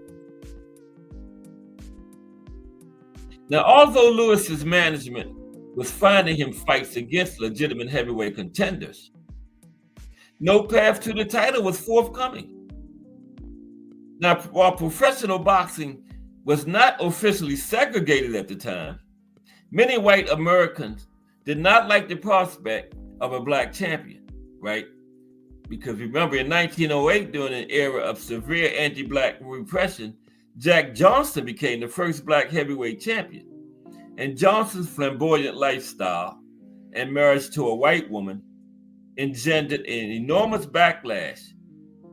Now, although Lewis's management was finding him fights against legitimate heavyweight contenders, no path to the title was forthcoming. Now, while professional boxing was not officially segregated at the time, many white Americans did not like the prospect of a black champion, right? Because remember, in 1908, during an era of severe anti-black repression, Jack Johnson became the first black heavyweight champion. And Johnson's flamboyant lifestyle and marriage to a white woman engendered an enormous backlash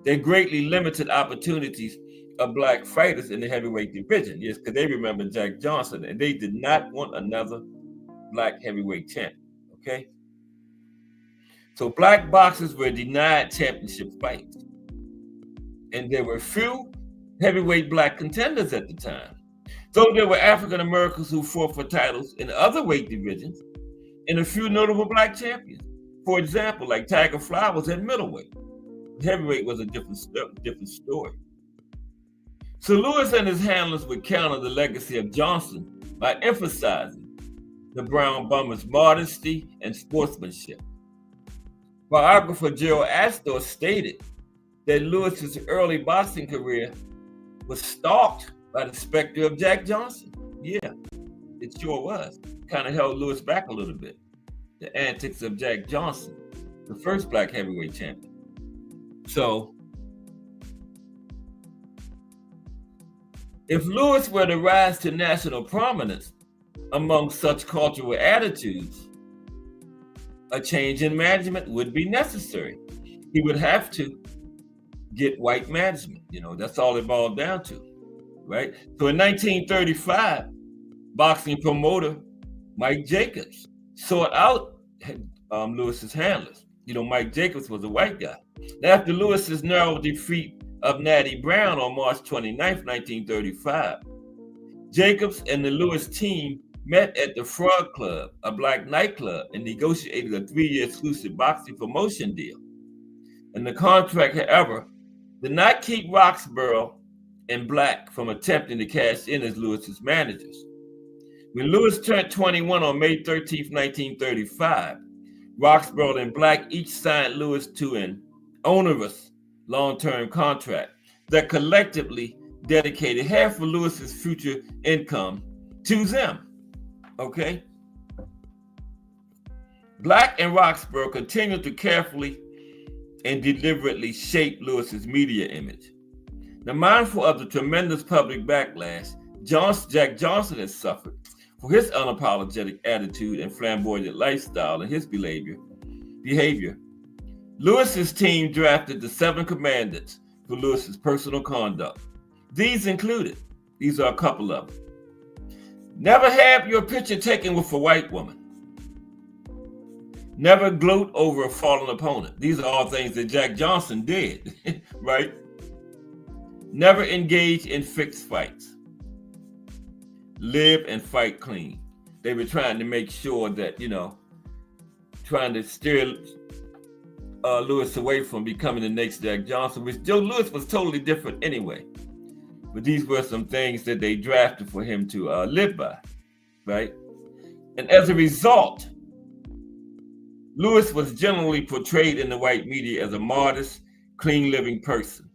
that greatly limited opportunities of black fighters in the heavyweight division. Yes, because they remember Jack Johnson, and they did not want another black heavyweight champion, okay? So black boxers were denied championship fights. And there were few heavyweight black contenders at the time. Though there were African Americans who fought for titles in other weight divisions, and a few notable black champions. For example, like Tiger Flowers at middleweight. Heavyweight was a different story. So Lewis and his handlers would counter the legacy of Johnson by emphasizing the Brown Bomber's modesty and sportsmanship. Biographer Gerald Astor stated that Lewis's early boxing career was stalked by the specter of Jack Johnson. Yeah, it sure was. Kind of held Lewis back a little bit. The antics of Jack Johnson, the first black heavyweight champion. So, if Lewis were to rise to national prominence among such cultural attitudes, a change in management would be necessary. He would have to get white management. That's all it boiled down to, right? So in 1935, boxing promoter Mike Jacobs sought out Lewis's handlers. Mike Jacobs was a white guy. After Lewis's narrow defeat of Natty Brown on March 29, 1935, Jacobs and the Lewis team met at the Frog Club, a black nightclub, and negotiated a 3-year exclusive boxing promotion deal. And the contract, however, did not keep Roxborough and Black from attempting to cash in as Lewis's managers. When Lewis turned 21 on May 13, 1935, Roxborough and Black each signed Lewis to an onerous long-term contract that collectively dedicated half of Lewis's future income to them. Okay. Black and Roxborough continued to carefully and deliberately shape Lewis's media image. Now, mindful of the tremendous public backlash Jack Johnson has suffered for his unapologetic attitude and flamboyant lifestyle and his behavior, Lewis's team drafted the 7 commandments for Lewis's personal conduct. These are a couple of them. Never have your picture taken with a white woman. Never gloat over a fallen opponent. These are all things that Jack Johnson did, right? Never engage in fixed fights. Live and fight clean. They were trying to make sure that, trying to steer Lewis away from becoming the next Jack Johnson, which Joe Louis was totally different anyway. But these were some things that they drafted for him to live by, right? And as a result, Lewis was generally portrayed in the white media as a modest, clean-living person,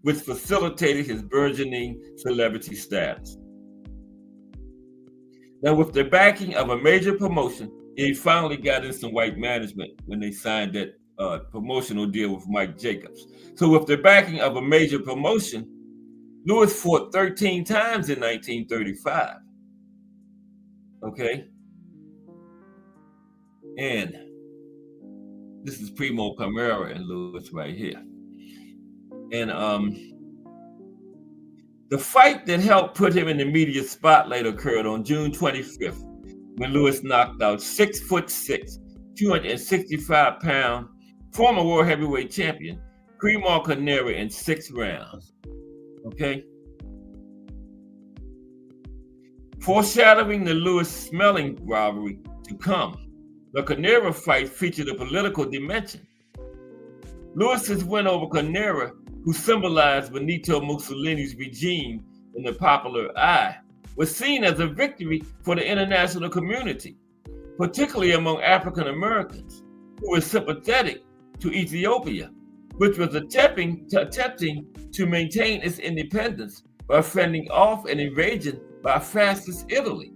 which facilitated his burgeoning celebrity status. Now, with the backing of a major promotion, he finally got in some white management when they signed that promotional deal with Mike Jacobs. So with the backing of a major promotion, Lewis fought 13 times in 1935. Okay? And this is Primo Carrera and Lewis right here. And the fight that helped put him in the media spotlight occurred on June 25th, when Lewis knocked out 6'6", 265-pound former world heavyweight champion Primo Carrera in 6 rounds. Okay? Foreshadowing the Lewis-Smelling rivalry to come, the Carrera fight featured a political dimension. Lewis's win over Carrera, who symbolized Benito Mussolini's regime in the popular eye, was seen as a victory for the international community, particularly among African Americans, who were sympathetic to Ethiopia, which was attempting to maintain its independence by fending off an invasion by fascist Italy.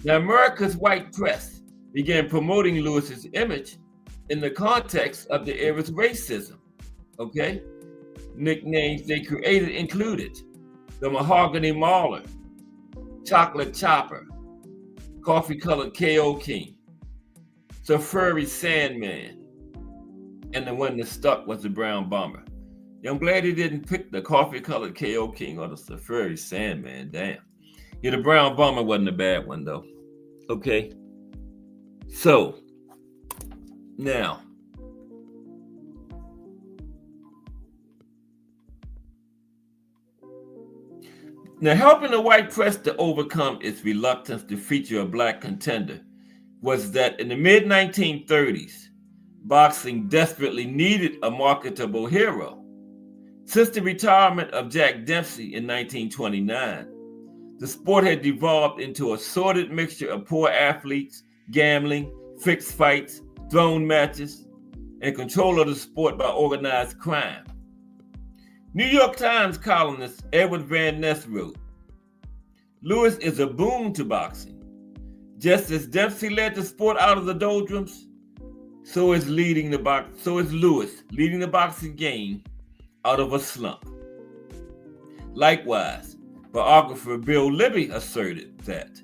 Now, America's white press began promoting Lewis's image in the context of the era's racism. Okay? Nicknames they created included the Mahogany Mauler, Chocolate Chopper, Coffee-Colored K.O. King, the Furry Sandman, and the one that stuck was the Brown Bomber. I'm glad he didn't pick the Coffee-Colored K.O. King or the Furry Sandman. Damn. Yeah, the Brown Bomber wasn't a bad one, though. Okay? So, now, helping the white press to overcome its reluctance to feature a black contender was that in the mid-1930s, boxing desperately needed a marketable hero. Since the retirement of Jack Dempsey in 1929, the sport had devolved into a sordid mixture of poor athletes, gambling, fixed fights, throne matches, and control of the sport by organized crime. New York Times columnist Edward Van Ness wrote, "Lewis is a boon to boxing. Just as Dempsey led the sport out of the doldrums, so is Lewis leading the boxing game out of a slump." Likewise, biographer Bill Libby asserted that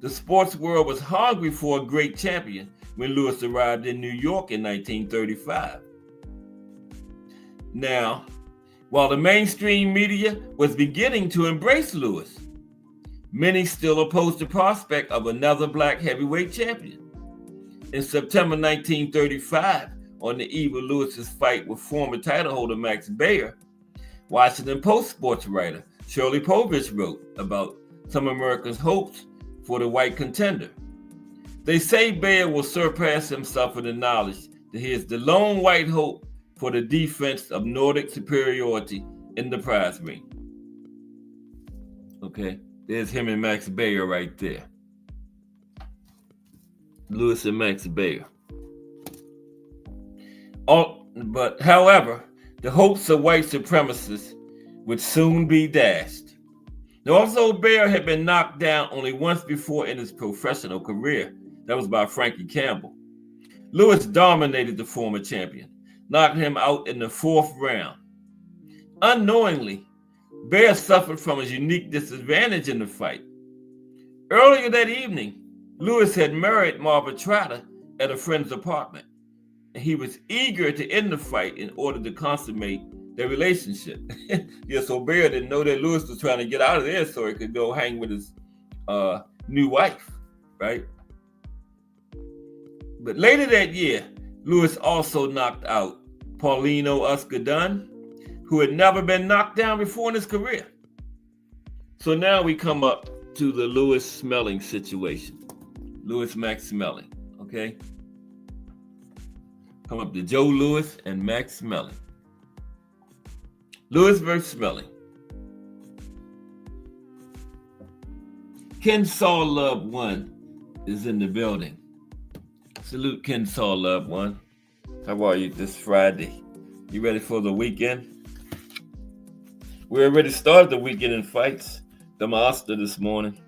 the sports world was hungry for a great champion when Lewis arrived in New York in 1935. Now, while the mainstream media was beginning to embrace Lewis, many still opposed the prospect of another black heavyweight champion. In September 1935, on the eve of Lewis's fight with former title holder Max Baer, Washington Post sports writer Shirley Povich wrote about some Americans' hopes for the white contender. They say Baer will surpass himself in the knowledge that he is the lone white hope for the defense of Nordic superiority in the prize ring. Okay, there's him and Max Baer right there. Lewis and Max Baer. But however, the hopes of white supremacists would soon be dashed. Now, although Baer had been knocked down only once before in his professional career, That was by Frankie Campbell. Lewis dominated the former champion, knocking him out in the 4th round. Unknowingly, Baer suffered from a unique disadvantage in the fight. Earlier that evening, Lewis had married Marva Trotter at a friend's apartment, and he was eager to end the fight in order to consummate their relationship. Yeah, so Baer didn't know that Lewis was trying to get out of there so he could go hang with his new wife, right? But later that year, Lewis also knocked out Paulino Oscar-Dunn, who had never been knocked down before in his career. So now we come up to the Lewis Smelling situation. Lewis Max Smelling, okay? Come up to Joe Louis and Max Smelling. Lewis versus Smelling. Ken Saul Love 1 is in the building. Salute Ken Saul Love 1. How are you this Friday? You ready for the weekend? We already started the weekend in fights. The Monster this morning.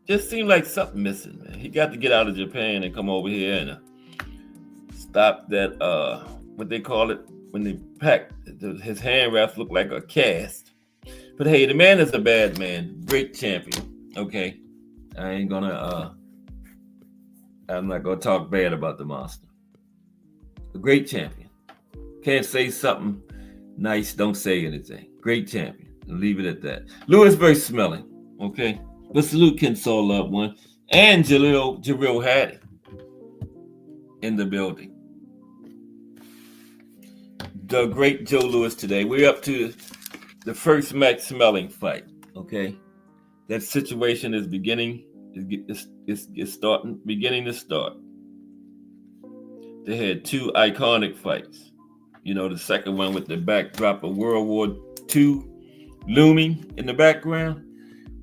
Just seemed like something missing, man. He got to get out of Japan and come over here and stop that, what they call it, when they pack, his hand wraps look like a cast. But hey, the man is a bad man. Great champion. Okay. I'm not gonna talk bad about the Monster. A great champion. Can't say something nice, don't say anything. Great champion. Leave it at that. Lewis versus Smelling. Okay. But salute Ken Saul Love 1 and Jalil Hattie in the building. The great Joe Louis today. We're up to the first Max Smelling fight. Okay. That situation is beginning to start. They had 2 iconic fights. You know, the second one with the backdrop of World War II looming in the background.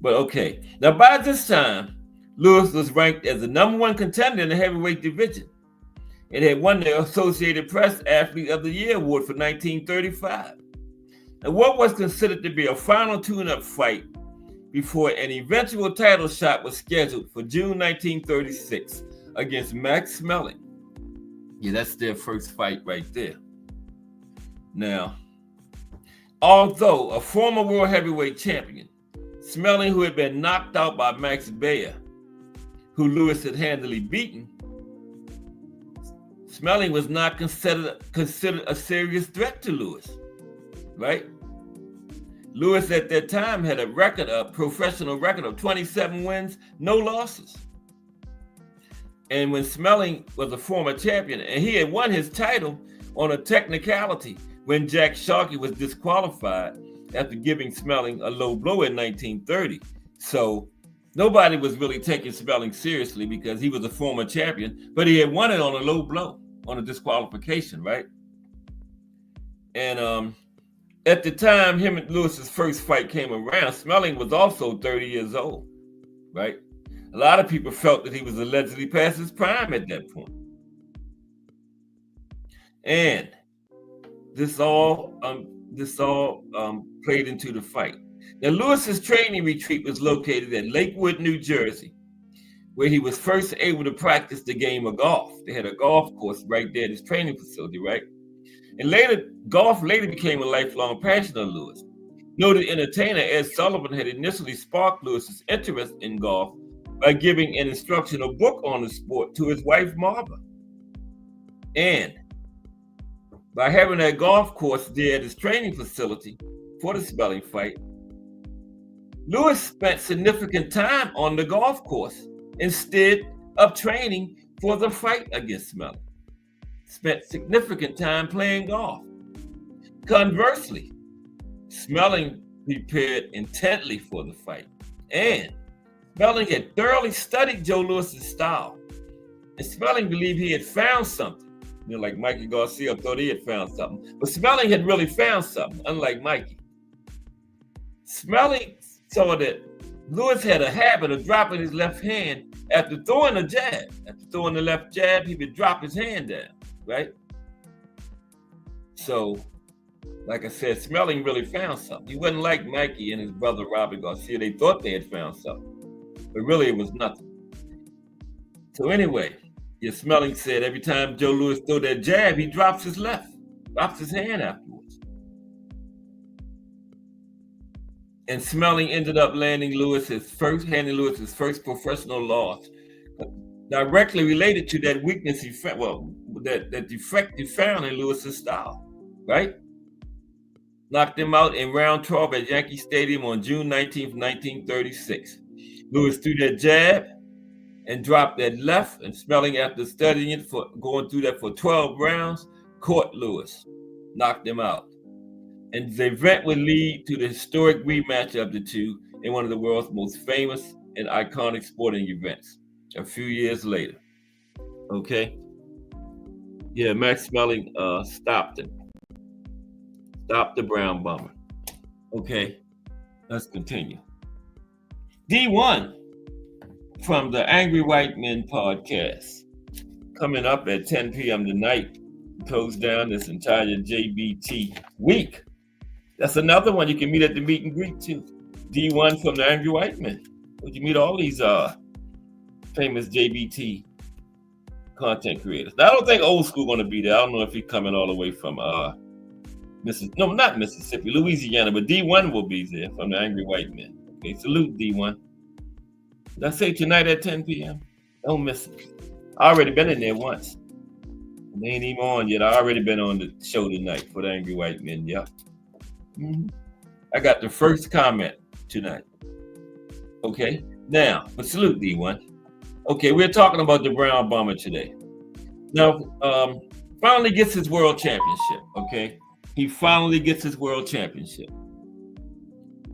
But okay. Now, by this time, Lewis was ranked as the #1 contender in the heavyweight division and had won the Associated Press Athlete of the Year award for 1935. And what was considered to be a final tune-up fight before an eventual title shot was scheduled for June 1936 against Max Smelling. Yeah, that's their first fight right there. Now, although a former world heavyweight champion, Smelling, who had been knocked out by Max Baer, who Lewis had handily beaten, Smelling was not considered a serious threat to Lewis, right? Lewis at that time had a professional record of 27 wins, no losses. And when Smelling was a former champion, and he had won his title on a technicality when Jack Sharkey was disqualified after giving Smelling a low blow in 1930. So nobody was really taking Smelling seriously because he was a former champion, but he had won it on a low blow, on a disqualification, right? And at the time him and Lewis's first fight came around, Smelling was also 30 years old, right? A lot of people felt that he was allegedly past his prime at that point. And this all played into the fight. Now, Lewis's training retreat was located in Lakewood, New Jersey, where he was first able to practice the game of golf. They had a golf course right there at his training facility, right? And golf became a lifelong passion of Lewis. Noted entertainer Ed Sullivan had initially sparked Lewis's interest in golf by giving an instructional book on the sport to his wife, Marva. And by having that golf course there at his training facility for the Smelling fight, Lewis spent significant time on the golf course instead of training for the fight against Smelling. Spent significant time playing golf. Conversely, Smelling prepared intently for the fight, and Smelling had thoroughly studied Joe Louis's style, and Smelling believed he had found something. You know, like Mikey Garcia thought he had found something, but Smelling had really found something, unlike Mikey. Smelling saw that Lewis had a habit of dropping his left hand after throwing a jab. After throwing the left jab, he would drop his hand down, right? So, like I said, Smelling really found something. He wasn't like Mikey and his brother Robert Garcia. They thought they had found something, but really it was nothing. So anyway, your Smelling said every time Joe Louis throw that jab, he drops his left, drops his hand afterwards. And Smelling ended up handing Louis his first professional loss, directly related to that weakness that defect he found in Louis's style, right? Knocked him out in round 12 at Yankee Stadium on June 19th, 1936. Louis threw that jab and dropped that left, and Smelling, after studying it for going through that for 12 rounds, caught Louis, knocked him out. And the event would lead to the historic rematch of the two in one of the world's most famous and iconic sporting events a few years later. Okay? Yeah, Max Smelling stopped him. Stopped the Brown Bomber. Okay, let's continue. D1 from the Angry White Men podcast, coming up at 10 p.m. tonight, close down this entire JBT week. That's another one you can meet at the meet and greet too. D1 from the Angry White Men. You meet all these famous JBT content creators. Now, I don't think Old School going to be there. I don't know if he's coming all the way from not Mississippi, Louisiana, but D1 will be there from the Angry White Men. Okay, salute D1. Did I say tonight at 10 p.m.? Don't miss it. I already been in there once. They ain't even on yet. I already been on the show tonight for the Angry White Men. Yeah. Mm-hmm. I got the first comment tonight. Okay. Now, but salute D1. Okay, we're talking about the Brown Bomber today. Now, finally gets his world championship. Okay, he finally gets his world championship.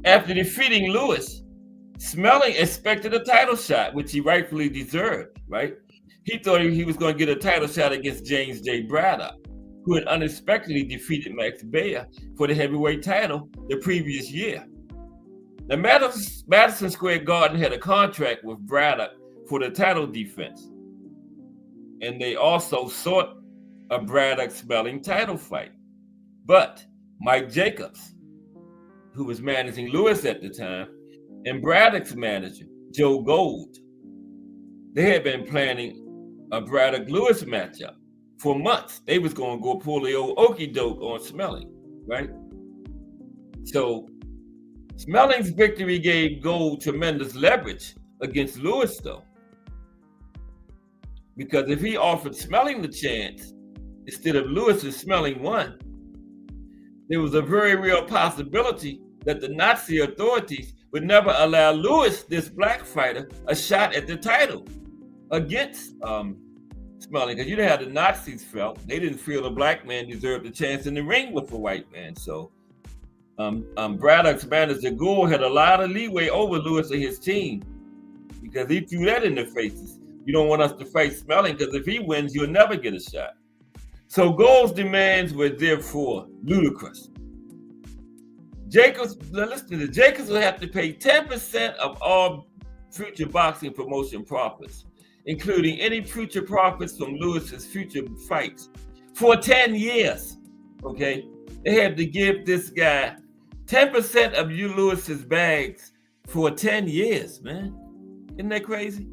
After defeating Louis, Smelling expected a title shot, which he rightfully deserved. Right? He thought he was going to get a title shot against James J. Braddock, who had unexpectedly defeated Max Baer for the heavyweight title the previous year. Now, Madison Square Garden had a contract with Braddock for the title defense, and they also sought a Braddock-Smelling title fight. But Mike Jacobs, who was managing Louis at the time, and Braddock's manager, Joe Gold, they had been planning a Braddock-Louis matchup for months. They was going to go pull the old okie doke on Smelling, right? So Smelling's victory gave Gold tremendous leverage against Louis, though. Because if he offered Smelling the chance instead of Louis, and Smelling won, there was a very real possibility that the Nazi authorities would never allow Louis, this black fighter, a shot at the title against Smelling. Because you know how the Nazis felt. They didn't feel the black man deserved a chance in the ring with a white man. So Braddock's manager Gould had a lot of leeway over Louis and his team, because he threw that in their faces. You don't want us to fight Smelling, because if he wins, you'll never get a shot. So Gould's demands were therefore ludicrous. Jacobs will have to pay 10% of all future boxing promotion profits, including any future profits from Louis's future fights, for 10 years. Okay, they had to give this guy 10% of Louis's bags for 10 years, man. Isn't that crazy?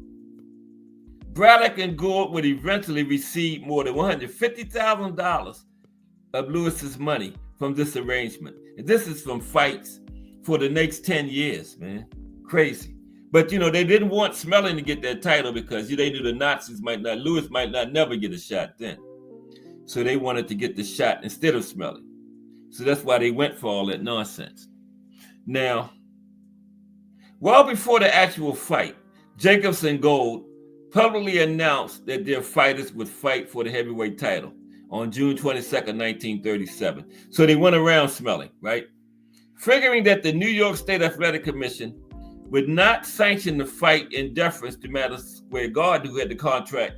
Braddock and Gould would eventually receive more than $150,000 of Louis's money from this arrangement. And this is from fights for the next 10 years, man. Crazy. But, you know, they didn't want Smelling to get that title because they knew the Nazis Louis might not never get a shot then. So they wanted to get the shot instead of Smelling. So that's why they went for all that nonsense. Now, well before the actual fight, Jacobs and Gould publicly announced that their fighters would fight for the heavyweight title on June 22nd, 1937. So they went around Smelling, right? Figuring that the New York State Athletic Commission would not sanction the fight in deference to Madison Square Garden, who had the contract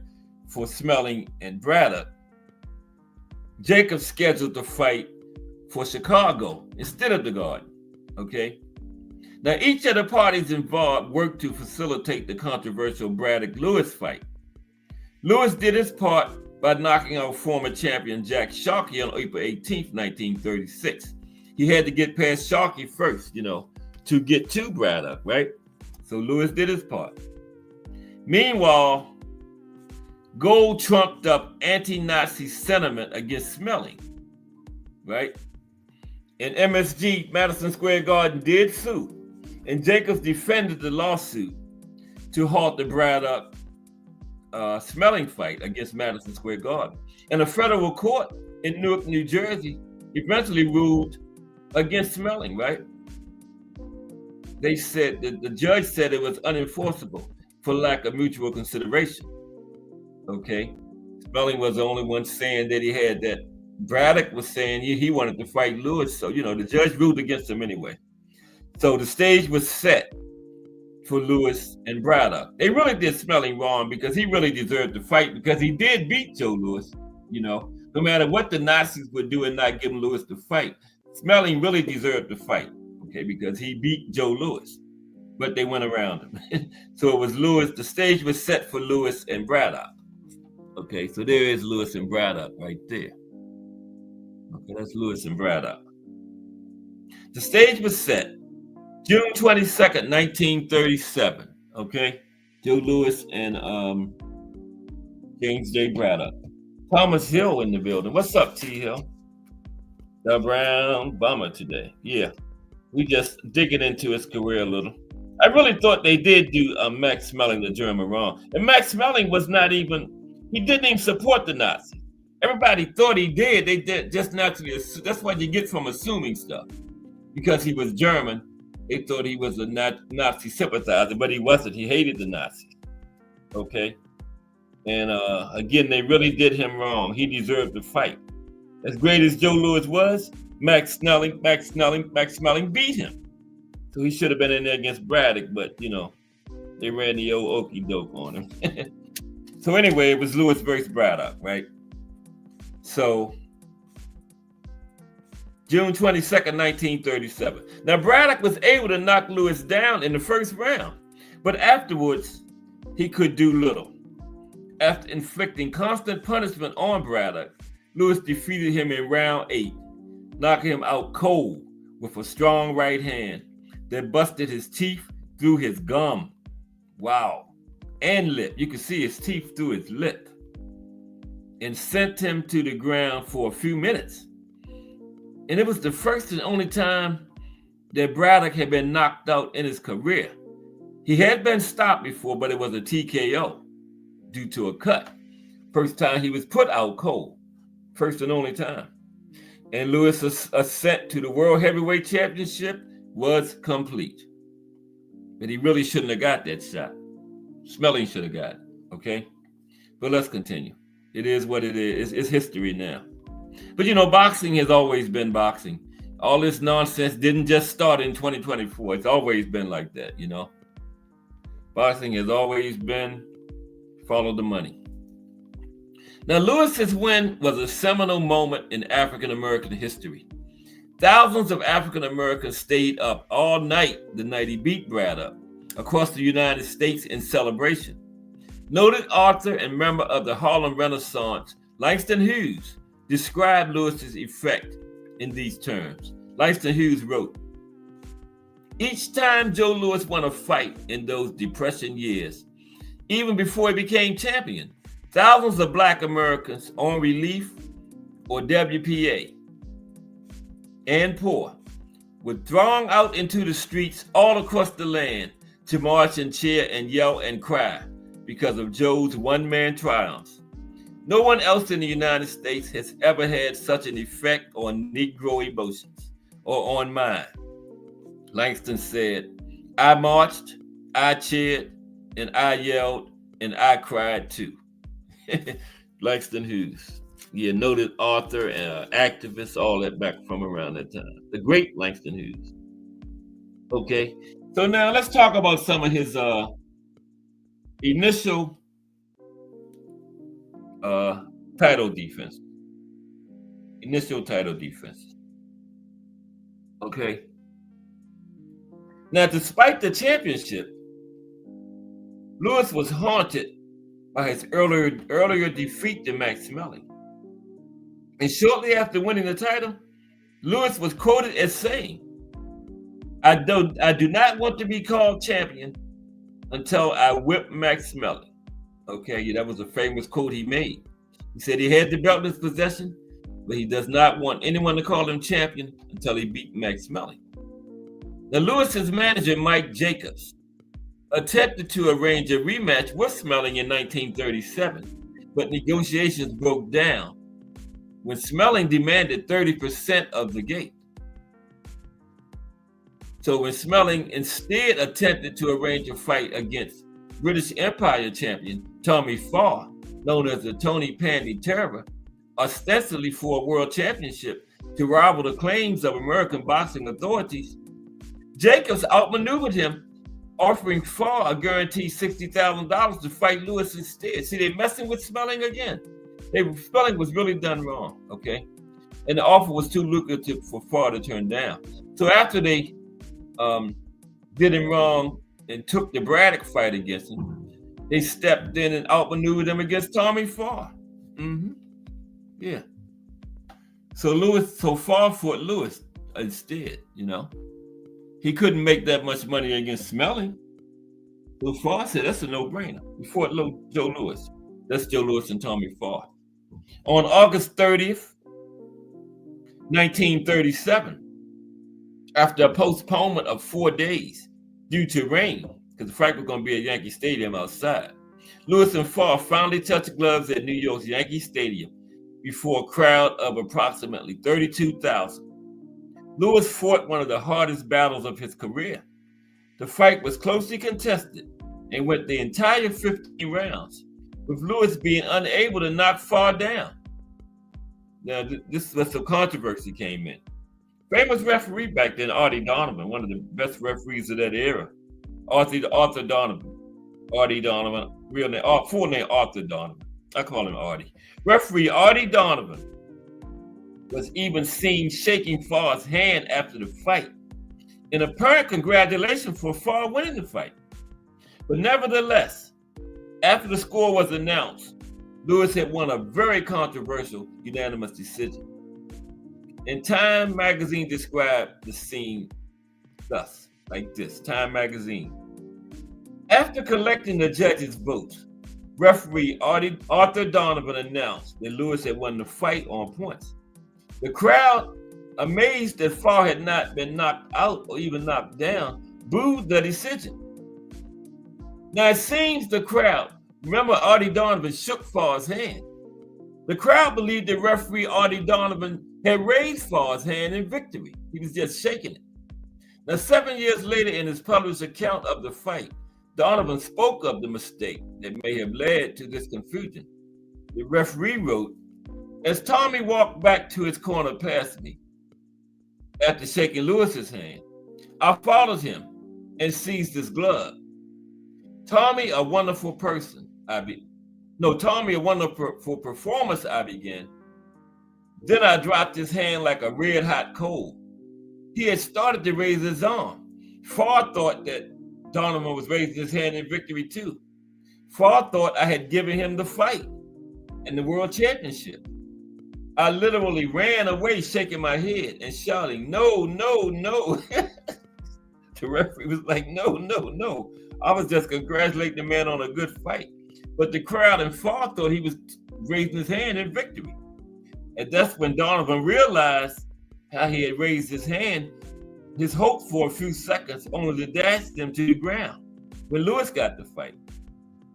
for Smelling and Braddock, Jacobs scheduled the fight for Chicago instead of the Garden, okay? Now, each of the parties involved worked to facilitate the controversial Braddock-Louis fight. Louis did his part by knocking out former champion Jack Sharkey on April 18th, 1936. He had to get past Sharkey first, to get to Braddock, right? So Louis did his part. Meanwhile, Gold trumped up anti-Nazi sentiment against Smelling, right? And MSG, Madison Square Garden, did sue, and Jacobs defended the lawsuit to halt the Braddock Smelling fight against Madison Square Garden. And a federal court in Newark, New Jersey, eventually ruled against Smelling, right? They said that the judge said it was unenforceable for lack of mutual consideration. Okay, Smelling was the only one saying that he had that. Braddock was saying he wanted to fight Lewis, so the judge ruled against him anyway. So the stage was set for Lewis and Braddock. They really did Smelling wrong because he really deserved to fight because he did beat Joe Louis. No matter what the Nazis would do and not giving Lewis to fight, Smelling really deserved to fight, okay, because he beat Joe Louis, but they went around him. So it was Lewis. The stage was set for Lewis and Braddock. Okay, so there is Lewis and Braddock right there. Okay, that's Lewis and Braddock. The stage was set June 22nd, 1937. Okay, Joe Louis and James J. Braddock. Thomas Hill in the building. What's up, T. Hill? The Brown Bomber today. Yeah, we just digging into his career a little. I really thought they did do Max Smelling the German wrong. And Max Smelling was he didn't even support the Nazis. Everybody thought he did. They did just naturally. That's what you get from assuming stuff. Because he was German, they thought he was a Nazi sympathizer, but he wasn't. He hated the Nazis. Okay? And again, they really did him wrong. He deserved to fight. As great as Joe Louis was, Max Smelling beat him. So he should have been in there against Braddock, but they ran the old okey doke on him. So anyway, it was Louis versus Braddock, right? So June 22nd, 1937. Now Braddock was able to knock Louis down in the first round, but afterwards he could do little. After inflicting constant punishment on Braddock, Louis defeated him in round 8, knocking him out cold with a strong right hand that busted his teeth through his gum. Wow. And lip. You could see his teeth through his lip. And sent him to the ground for a few minutes. And it was the first and only time that Braddock had been knocked out in his career. He had been stopped before, but it was a TKO due to a cut. First time he was put out cold. First and only time. And Louis' ascent to the World Heavyweight Championship was complete. But he really shouldn't have got that shot. Smelling should have got it, okay? But let's continue. It is what it is. It's history now. But boxing has always been boxing. All this nonsense didn't just start in 2024. It's always been like that, Boxing has always been follow the money. Now, Louis's win was a seminal moment in African American history. Thousands of African Americans stayed up all night the night he beat Braddock across the United States in celebration. Noted author and member of the Harlem Renaissance, Langston Hughes, described Louis's effect in these terms. Langston Hughes wrote, "Each time Joe Louis won a fight in those Depression years, even before he became champion, thousands of Black Americans on relief or WPA and poor would throng out into the streets all across the land to march and cheer and yell and cry because of Joe's one-man triumphs. No one else in the United States has ever had such an effect on Negro emotions or on mine." Langston said, "I marched, I cheered, and I yelled, and I cried too." Langston Hughes. Yeah, noted author and activist, all that back from around that time. The great Langston Hughes. Okay, so now let's talk about some of his initial title defense. Initial title defense. Okay. Now, despite the championship, Louis was haunted by his earlier defeat to Max Smelling. And shortly after winning the title, Louis was quoted as saying, I do not want to be called champion until I whip Max Smelling." Okay, that was a famous quote he made. He said he had the belt in his possession, but he does not want anyone to call him champion until he beat Max Schmeling. Now, Lewis's manager, Mike Jacobs, attempted to arrange a rematch with Schmeling in 1937, but negotiations broke down when Schmeling demanded 30% of the gate. So when Schmeling instead attempted to arrange a fight against British Empire champion Tommy Farr, known as the Tony Pandy Terror, ostensibly for a world championship to rival the claims of American boxing authorities, Jacobs outmaneuvered him, offering Farr a guaranteed $60,000 to fight Lewis instead. See, they're messing with Schmeling again. Schmeling was really done wrong, okay? And the offer was too lucrative for Farr to turn down. So after they did him wrong and took the Braddock fight against him, they stepped in and outmaneuvered him against Tommy Farr. Yeah. So Farr fought Lewis instead, He couldn't make that much money against Schmeling. So Farr said, that's a no-brainer. He fought Joe Louis. That's Joe Louis and Tommy Farr. On August 30th, 1937, after a postponement of 4 days due to rain, because the fight was going to be at Yankee Stadium outside, Lewis and Farr finally touched gloves at New York's Yankee Stadium before a crowd of approximately 32,000. Lewis fought one of the hardest battles of his career. The fight was closely contested and went the entire 15 rounds, with Lewis being unable to knock Farr down. Now, this is where some controversy came in. Famous referee back then, Artie Donovan, one of the best referees of that era, Arthur Donovan. Artie Donovan, real name, full name Arthur Donovan. I call him Artie. Referee Artie Donovan was even seen shaking Farr's hand after the fight, in apparent congratulation for Farr winning the fight. But nevertheless, after the score was announced, Lewis had won a very controversial unanimous decision. And Time magazine described the scene thus, like this. Time magazine. After collecting the judges' votes, referee Arthur Donovan announced that Lewis had won the fight on points. The crowd, amazed that Farr had not been knocked out or even knocked down, booed the decision. Now it seems the crowd, remember Artie Donovan shook Farr's hand. The crowd believed that referee Artie Donovan had raised Farr's hand in victory. He was just shaking it. Now 7 years later, in his published account of the fight, Donovan spoke of the mistake that may have led to this confusion. The referee wrote, "As Tommy walked back to his corner past me, after shaking Lewis's hand, I followed him and seized his glove. Tommy, a wonderful person, Tommy, a wonderful performance, I began. Then I dropped his hand like a red hot coal. He had started to raise his arm. Farr thought that Donovan was raising his hand in victory too. Farr thought I had given him the fight and the world championship. I literally ran away, shaking my head and shouting, 'No, no, no.'" The referee was like, "No, no, no. I was just congratulating the man on a good fight." But the crowd and Farr thought he was raising his hand in victory. And that's when Donovan realized how he had raised his hand, his hope for a few seconds, only to dash them to the ground when Lewis got the fight.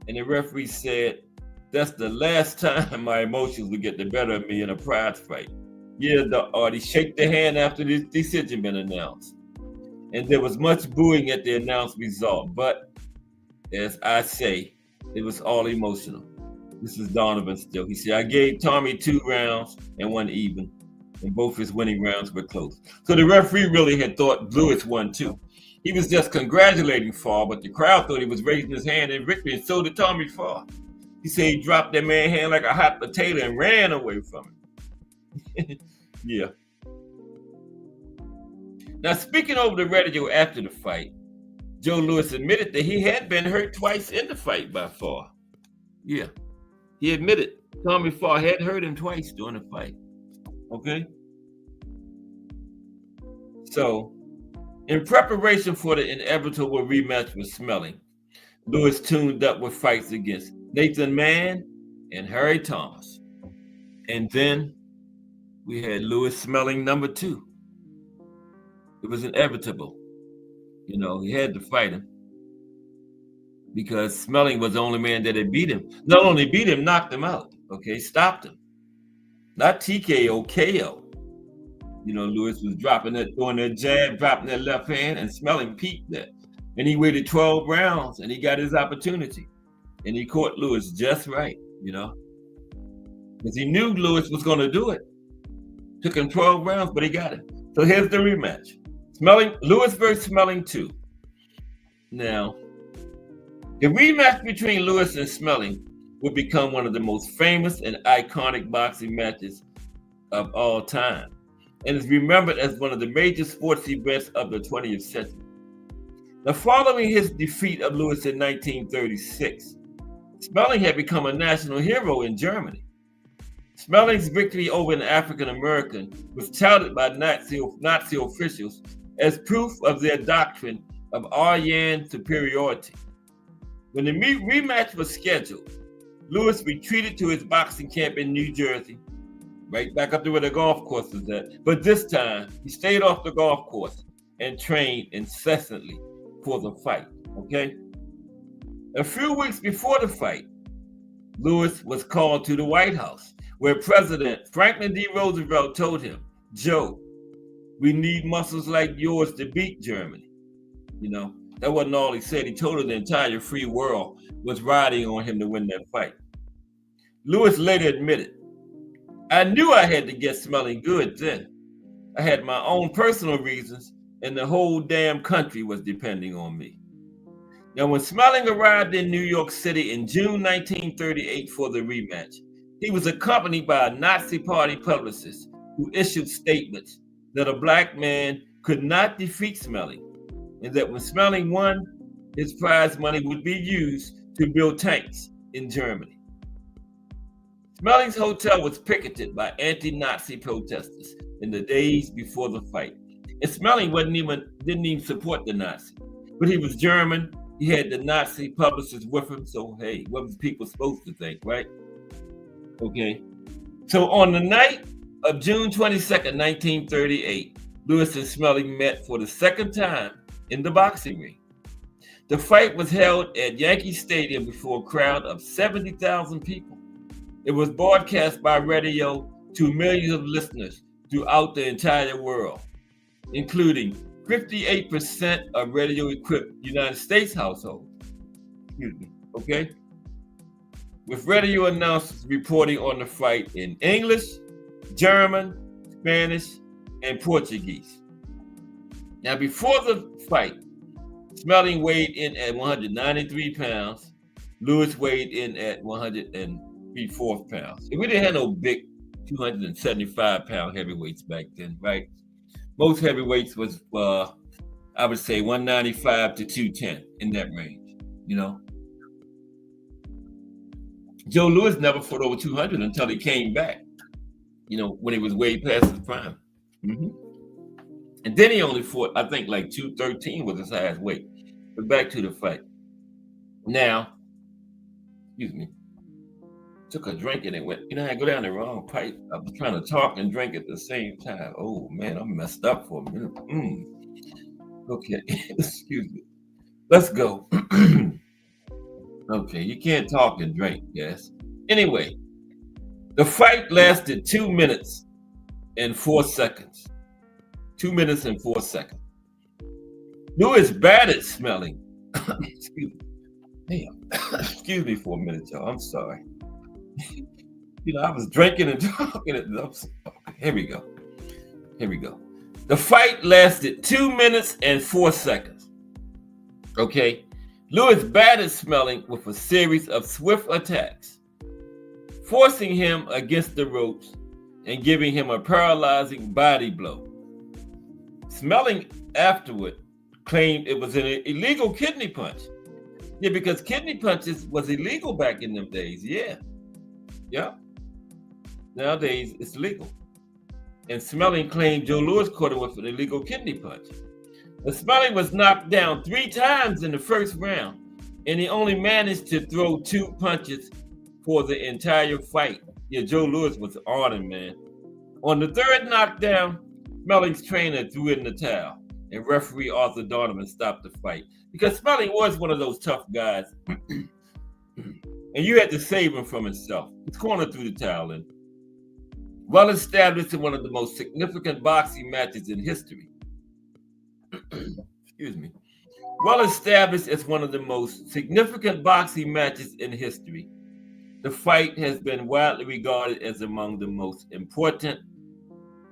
And the referee said, "That's the last time my emotions would get the better of me in a prize fight." Yeah, Artie shake the hand after this decision been announced. And there was much booing at the announced result. But as I say, it was all emotional. This is Donovan still. He said, "I gave Tommy 2 rounds and 1 even, and both his winning rounds were close." So the referee really had thought Lewis won too. He was just congratulating Farr, but the crowd thought he was raising his hand in victory, and so did Tommy Farr. He said he dropped that man's hand like a hot potato and ran away from him. Yeah. Now, speaking over the radio after the fight, Joe Louis admitted that he had been hurt twice in the fight by Farr. Yeah. He admitted Tommy Farr had hurt him twice during the fight. Okay? So, in preparation for the inevitable rematch with Schmeling, Louis tuned up with fights against Nathan Mann, and Harry Thomas. And then we had Lewis Smelling number 2. It was inevitable. He had to fight him because Smelling was the only man that had beat him. Not only beat him, knocked him out. Okay, stopped him. Not TKO, KO. Lewis was throwing that jab, dropping that left hand, and Smelling peeped that. And he waited 12 rounds, and he got his opportunity. And he caught Lewis just right, because he knew Lewis was going to do it. Took him 12 rounds, but he got it. So here's the rematch. Lewis versus Smelling 2. Now, the rematch between Lewis and Smelling would become one of the most famous and iconic boxing matches of all time, and is remembered as one of the major sports events of the 20th century. Now, following his defeat of Lewis in 1936, Smelling had become a national hero in Germany. Smelling's victory over an African American was touted by Nazi officials as proof of their doctrine of Aryan superiority. When the rematch was scheduled, Lewis retreated to his boxing camp in New Jersey, right back up to where the golf course was at. But this time, he stayed off the golf course and trained incessantly for the fight, okay? A few weeks before the fight, Lewis was called to the White House, where President Franklin D. Roosevelt told him, "Joe, we need muscles like yours to beat Germany." That wasn't all he said. He told the entire free world was riding on him to win that fight. Lewis later admitted, "I knew I had to get Smelling good then. I had my own personal reasons, and the whole damn country was depending on me." Now, when Smelling arrived in New York City in June 1938 for the rematch, he was accompanied by a Nazi Party publicist who issued statements that a black man could not defeat Smelling, and that when Smelling won, his prize money would be used to build tanks in Germany. Smelling's hotel was picketed by anti-Nazi protesters in the days before the fight. And Smelling didn't even support the Nazis, but he was German. He had the Nazi publicists with him, so hey, what was people supposed to think, right? Okay. So on the night of June 22nd, 1938, Lewis and Smelling met for the second time in the boxing ring. The fight was held at Yankee Stadium before a crowd of 70,000 people. It was broadcast by radio to millions of listeners throughout the entire world, including 58% of radio-equipped United States households. Okay? With radio announcers reporting on the fight in English, German, Spanish, and Portuguese. Now, before the fight, Smelling weighed in at 193 pounds. Lewis weighed in at 103 pounds. We didn't have no big 275-pound heavyweights back then, right? Most heavyweights was, I would say, 195 to 210 in that range, Joe Louis never fought over 200 until he came back, when he was way past his prime. And then he only fought, I think, like 213 was his highest weight. But back to the fight. Now, took a drink and it went, I go down the wrong pipe. I was trying to talk and drink at the same time. Oh man, I'm messed up for a minute. Okay, excuse me. Let's go. Okay, you can't talk and drink, yes. Anyway, the fight lasted 2 minutes and 4 seconds. 2 minutes and 4 seconds. Lewis batted Smelling. Excuse me. Damn. Excuse me for a minute, y'all. I'm sorry. I was drinking and talking. Here we go. The fight lasted 2 minutes and 4 seconds. Okay. Lewis batted Smelling with a series of swift attacks, forcing him against the ropes and giving him a paralyzing body blow. Smelling afterward claimed it was an illegal kidney punch. Yeah, because kidney punches was illegal back in them days. Yeah. Nowadays, it's legal. And Smelling claimed Joe Louis caught him with an illegal kidney punch. But Smelling was knocked down 3 times in the first round and he only managed to throw 2 punches for the entire fight. Yeah, Joe Louis was on him, man. On the 3rd knockdown, Smelling's trainer threw in the towel, and referee Arthur Donovan stopped the fight because Smelling was one of those tough guys, and you had to save him from himself. His corner threw the towel in. Well established in one of the most significant boxing matches in history. Excuse me. Well established as one of the most significant boxing matches in history, the fight has been widely regarded as among the most important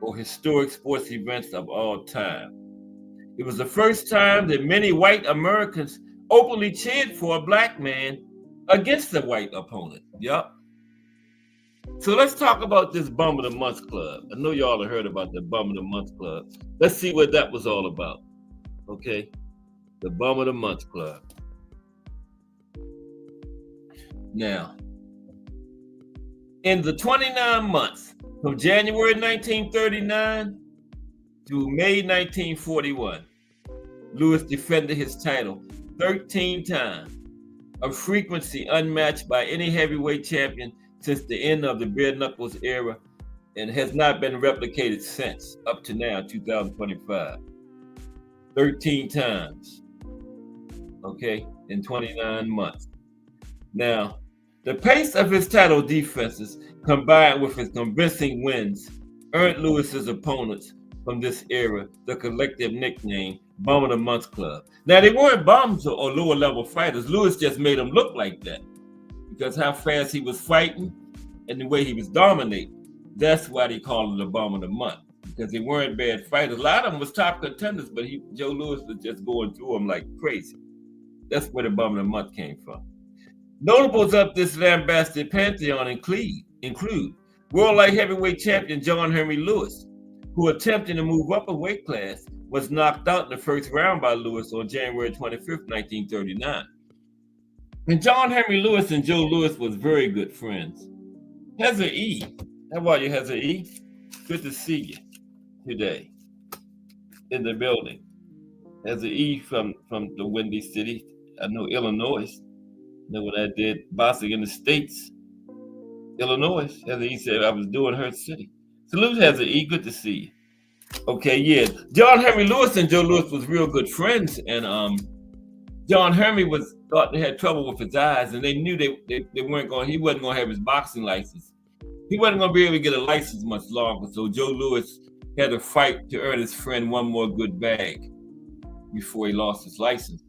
or historic sports events of all time. It was the first time that many white Americans openly cheered for a black man against a white opponent. Yep. So let's talk about this Bum of the Month Club. I know y'all have heard about the Bum of the Month Club. Let's see what that was all about. Okay? The Bum of the Month Club. Now, in the 29 months from January 1939 through May 1941, Louis defended his title 13 times, a frequency unmatched by any heavyweight champion since the end of the bare knuckles era, and has not been replicated since, up to now, 2025. 13 times, okay, in 29 months. Now, the pace of his title defenses, combined with his convincing wins, earned Louis's opponents from this era the collective nickname Bum of the Month Club. Now, they weren't bums or lower level fighters. Louis just made them look like that because how fast he was fighting and the way he was dominating. That's why they called him the Bum of the Month, because they weren't bad fighters. A lot of them was top contenders, but Joe Louis was just going through them like crazy. That's where the Bum of the Month came from. Notables of this lambasted pantheon include world light heavyweight champion John Henry Lewis, who attempting to move up a weight class was knocked out in the first round by Lewis on January 25th, 1939. And John Henry Lewis and Joe Louis was very good friends. Heather E. How are you, Heather E? Good to see you today in the building. Heather E from the Windy City. I know Illinois. Know what I did boxing in the States. Illinois. Heather E said I was doing her city. Salute, Heather E. Good to see you. Okay, yeah. John Henry Lewis and Joe Louis was real good friends, and John Henry thought they had trouble with his eyes, and they knew they weren't going. He wasn't going to have his boxing license. He wasn't going to be able to get a license much longer. So Joe Louis had to fight to earn his friend one more good bag before he lost his license.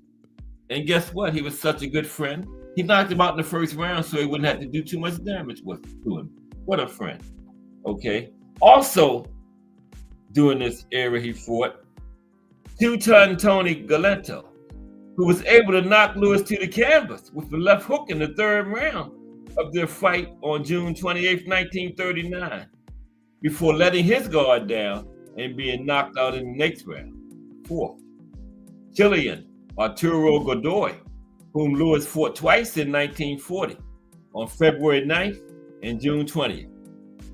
And guess what? He was such a good friend. He knocked him out in the first round, so he wouldn't have to do too much damage to him. What a friend. Okay. Also, during this era, he fought 2-ton Tony Galento, who was able to knock Louis to the canvas with the left hook in the 3rd round of their fight on June 28, 1939, before letting his guard down and being knocked out in the next round. 4th, Chilean Arturo Godoy, whom Louis fought twice in 1940, on February 9th and June 20th.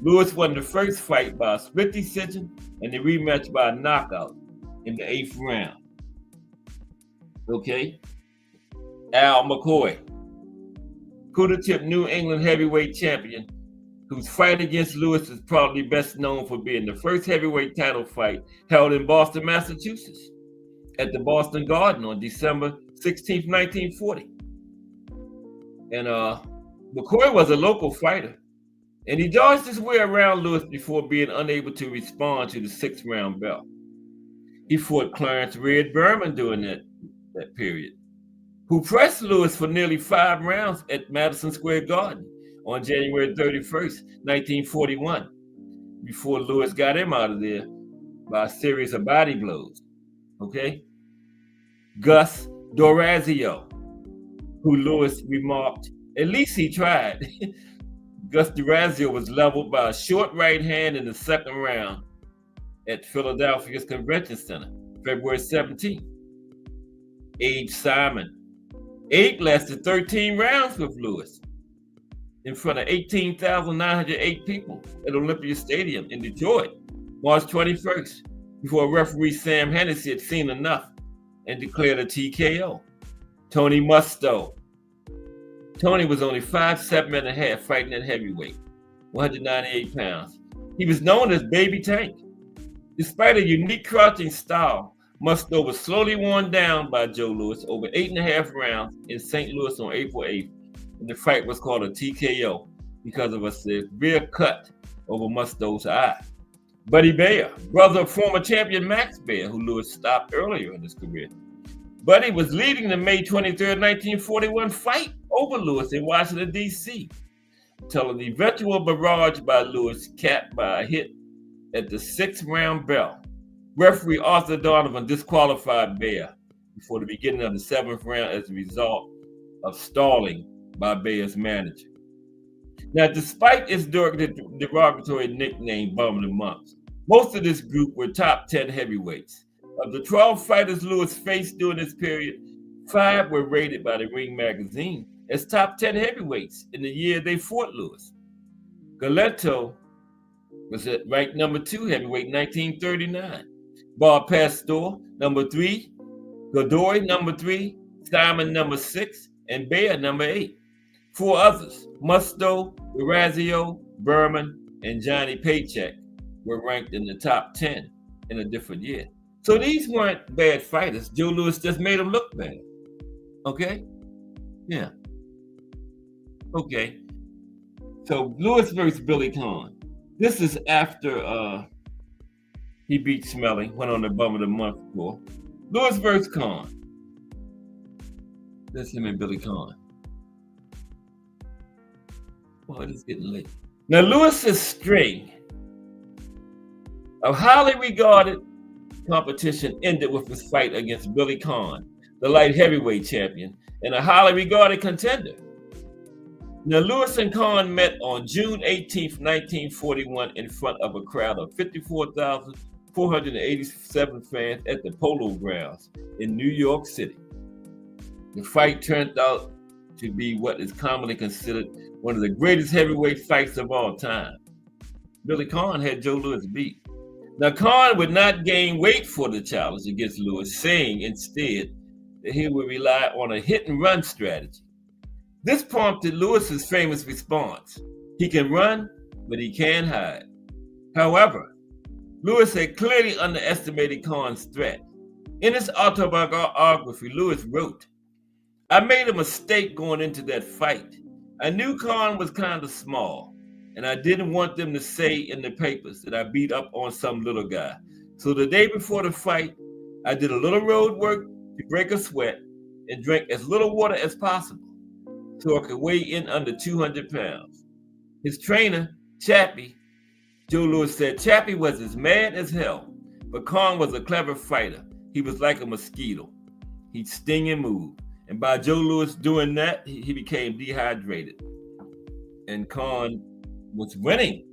Louis won the first fight by a split decision and the rematch by a knockout in the 8th round. Okay. Al McCoy, Kuda-tip New England heavyweight champion, whose fight against Louis is probably best known for being the first heavyweight title fight held in Boston, Massachusetts, at the Boston Garden on December 16, 1940. And McCoy was a local fighter, and he dodged his way around Louis before being unable to respond to the 6th round bell. He fought Clarence Red Berman during that period, who pressed Louis for nearly 5 rounds at Madison Square Garden on January 31st, 1941, before Louis got him out of there by a series of body blows. Okay? Gus D'Orazio, who Louis remarked, at least he tried. Gus D'Orazio was leveled by a short right hand in the 2nd round at Philadelphia's Convention Center, February 17th. Abe Simon. Abe lasted 13 rounds with Louis in front of 18,908 people at Olympia Stadium in Detroit, March 21st, before referee Sam Hennessy had seen enough and declared a TKO. Tony Musto Tony was only 5'7" and a half, fighting at heavyweight, 198 pounds. He was known as Baby Tank. Despite a unique crouching style, Musto was slowly worn down by Joe Louis over 8.5 rounds in St. Louis on April 8th, and the fight was called a TKO because of a severe cut over Musto's eye. Buddy Baer, brother of former champion Max Baer, who Louis stopped earlier in his career. Buddy was leading the May 23, 1941 fight over Louis in Washington, D.C., until an eventual barrage by Louis capped by a hit at the 6th round bell. Referee Arthur Donovan disqualified Baer before the beginning of the 7th round as a result of stalling by Baer's manager. Now, despite its derogatory nickname, Bum of the Month, most of this group were top 10 heavyweights. Of the 12 fighters Louis faced during this period, 5 were rated by the Ring magazine as top 10 heavyweights in the year they fought Louis. Galento was at ranked number 2 heavyweight in 1939. Bob Pastor, number 3. Godoy, number 3. Simon, number 6. And Baer, number 8. 4 others, Musto, Orazio, Berman, and Johnny Paycheck, were ranked in the top 10 in a different year. So these weren't bad fighters. Joe Louis just made them look bad. Okay? Yeah. Okay. So Louis versus Billy Conn. This is after he beat Smelling, went on the Bum of the Month tour. Louis versus Conn. That's him and Billy Conn. Boy, it's getting late. Now, Louis's string of highly regarded competition ended with his fight against Billy Conn, the light heavyweight champion, and a highly regarded contender. Now, Louis and Conn met on June 18, 1941, in front of a crowd of 54,487 fans at the Polo Grounds in New York City. The fight turned out to be what is commonly considered one of the greatest heavyweight fights of all time. Billy Conn had Joe Louis beat. Now, Conn would not gain weight for the challenge against Louis, saying instead that he would rely on a hit-and-run strategy. This prompted Louis's famous response: "He can run, but he can't hide." However, Louis had clearly underestimated Conn's threat. In his autobiography, Louis wrote, "I made a mistake going into that fight. I knew Conn was kind of small, and I didn't want them to say in the papers that I beat up on some little guy. So the day before the fight, I did a little road work to break a sweat and drank as little water as possible so I could weigh in under 200 pounds. His trainer, Chappie, Joe Louis said Chappie was as mad as hell, but Conn was a clever fighter. He was like a mosquito. He'd sting and move. And by Joe Louis doing that, he became dehydrated. And Conn was winning.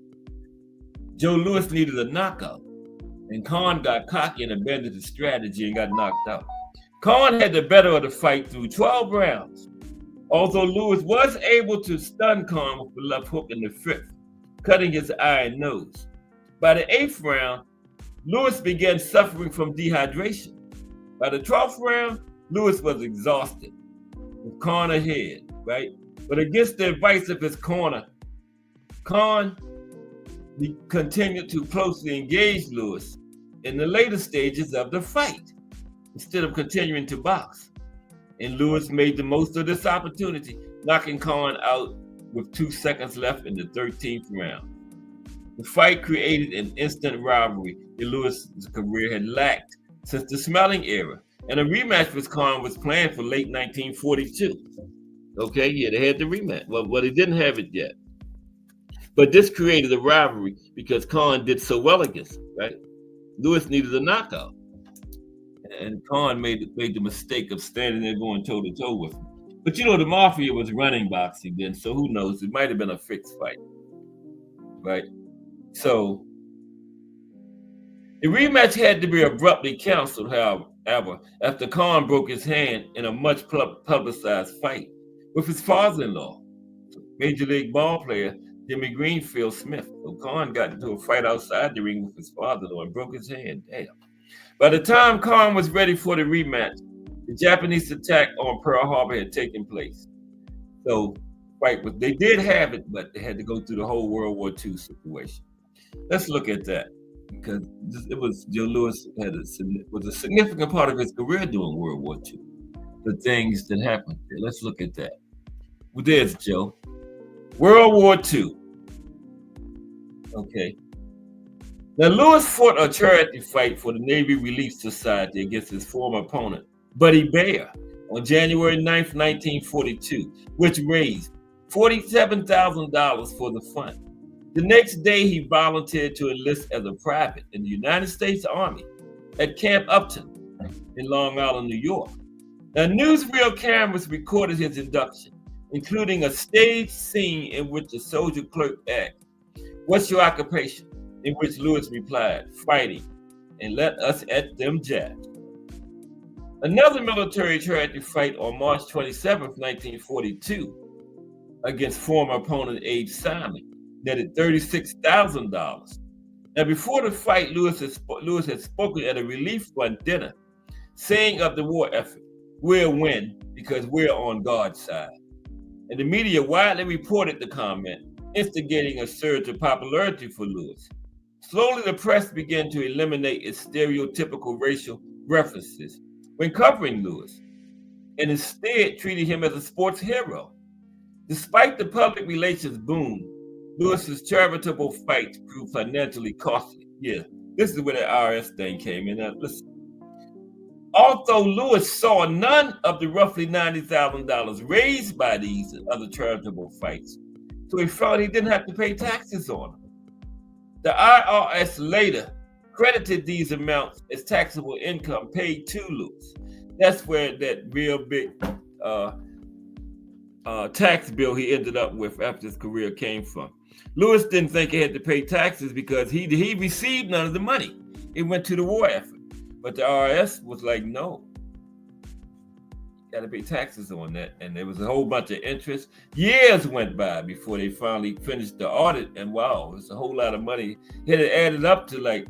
Joe Louis needed a knockout. And Conn got cocky and abandoned his strategy and got knocked out. Conn had the better of the fight through 12 rounds. Although Louis was able to stun Conn with the left hook in the 5th, cutting his eye and nose. By the 8th round, Louis began suffering from dehydration. By the 12th round, Louis was exhausted, with Conn ahead, right? But against the advice of his corner, Conn continued to closely engage Louis in the later stages of the fight, instead of continuing to box. And Louis made the most of this opportunity, knocking Conn out with 2 seconds left in the 13th round. The fight created an instant rivalry that Louis's career had lacked since the Smelling era, and a rematch with Conn was planned for late 1942. Okay, yeah, they had the rematch. Well, they didn't have it yet. But this created a rivalry because Conn did so well against him, right? Louis needed a knockout. And Conn made the mistake of standing there going toe-to-toe with him. But you know, the Mafia was running boxing then, so who knows? It might have been a fixed fight, right? So the rematch had to be abruptly canceled, however, after Conn broke his hand in a much publicized fight with his father-in-law, Major League ball player Jimmy Greenfield Smith. So Conn got into a fight outside the ring with his father-in-law and broke his hand. Damn. By the time Conn was ready for the rematch, the Japanese attack on Pearl Harbor had taken place. So they did have it, but they had to go through the whole World War II situation. Let's look at that because Joe Louis was a significant part of his career during World War II. The things that happened there. Let's look at that. Well, there's Joe. World War II. Okay. Now, Louis fought a charity fight for the Navy Relief Society against his former opponent, Buddy Baer, on January 9th, 1942, which raised $47,000 for the fund. The next day, he volunteered to enlist as a private in the United States Army at Camp Upton in Long Island, New York. Now, newsreel cameras recorded his induction, including a staged scene in which a soldier clerk asked, "What's your occupation?" In which Louis replied, "Fighting, and let us at them jabs." Another military charity fight on March 27, 1942, against former opponent Abe Simon, netted $36,000. Now, before the fight, Louis had spoken at a relief fund dinner, saying of the war effort, "We'll win because we're on God's side." And the media widely reported the comment, instigating a surge of popularity for Louis. Slowly, the press began to eliminate its stereotypical racial references when covering Louis, and instead treated him as a sports hero. Despite the public relations boom, Louis's charitable fights proved financially costly. Yeah, this is where the IRS thing came in. Now, listen. Although Louis saw none of the roughly $90,000 raised by these and other charitable fights, so he felt he didn't have to pay taxes on them. The IRS later credited these amounts as taxable income paid to Louis. That's where that real big tax bill he ended up with after his career came from. Louis didn't think he had to pay taxes because he received none of the money. It went to the war effort. But the IRS was like, no, you got to pay taxes on that. And there was a whole bunch of interest. Years went by before they finally finished the audit. And wow, it's a whole lot of money. It had added up to I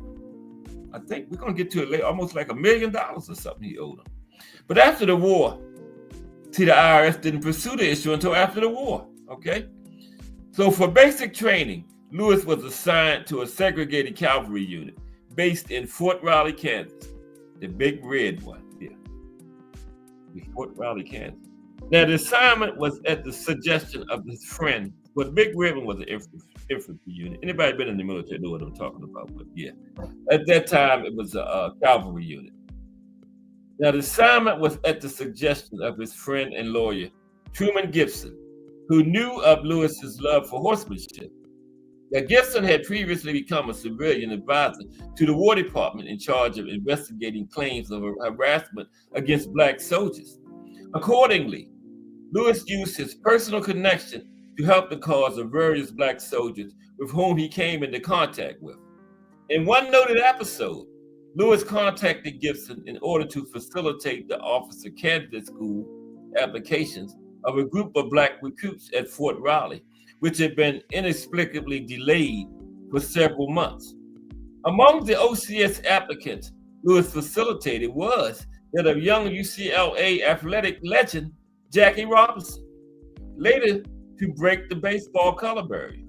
think we're going to get to it later, almost like $1 million or something he owed them. But after the war, see, the IRS didn't pursue the issue until after the war, okay? So for basic training, Louis was assigned to a segregated cavalry unit based in Fort Riley, Kansas. The big red one here. Fort Riley, Kansas. Now, the assignment was at the suggestion of his friend, but Big Red one was an infantry unit. Anybody been in the military know what I'm talking about, but yeah. At that time, it was a cavalry unit. Now, the assignment was at the suggestion of his friend and lawyer, Truman Gibson, who knew of Louis's love for horsemanship. Now, Gibson had previously become a civilian advisor to the War Department in charge of investigating claims of harassment against Black soldiers. Accordingly, Louis used his personal connection to help the cause of various Black soldiers with whom he came into contact with. In one noted episode, Louis contacted Gibson in order to facilitate the officer candidate school applications of a group of Black recruits at Fort Riley, which had been inexplicably delayed for several months. Among the OCS applicants Louis facilitated was that of young UCLA athletic legend Jackie Robinson, later to break the baseball color barrier.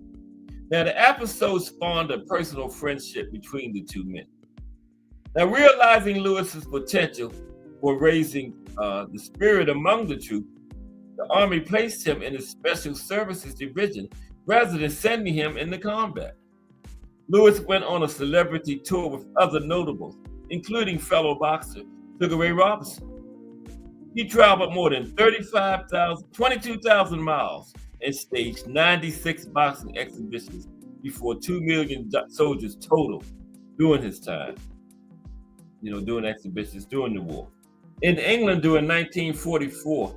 Now, the episode spawned a personal friendship between the two men. Now, realizing Louis's potential for raising the spirit among the troops, the Army placed him in a special services division rather than sending him into combat. Louis went on a celebrity tour with other notables, including fellow boxer Sugar Ray Robinson. He traveled more than 22,000 miles and staged 96 boxing exhibitions before 2 million soldiers total during his time, doing exhibitions during the war. In England during 1944,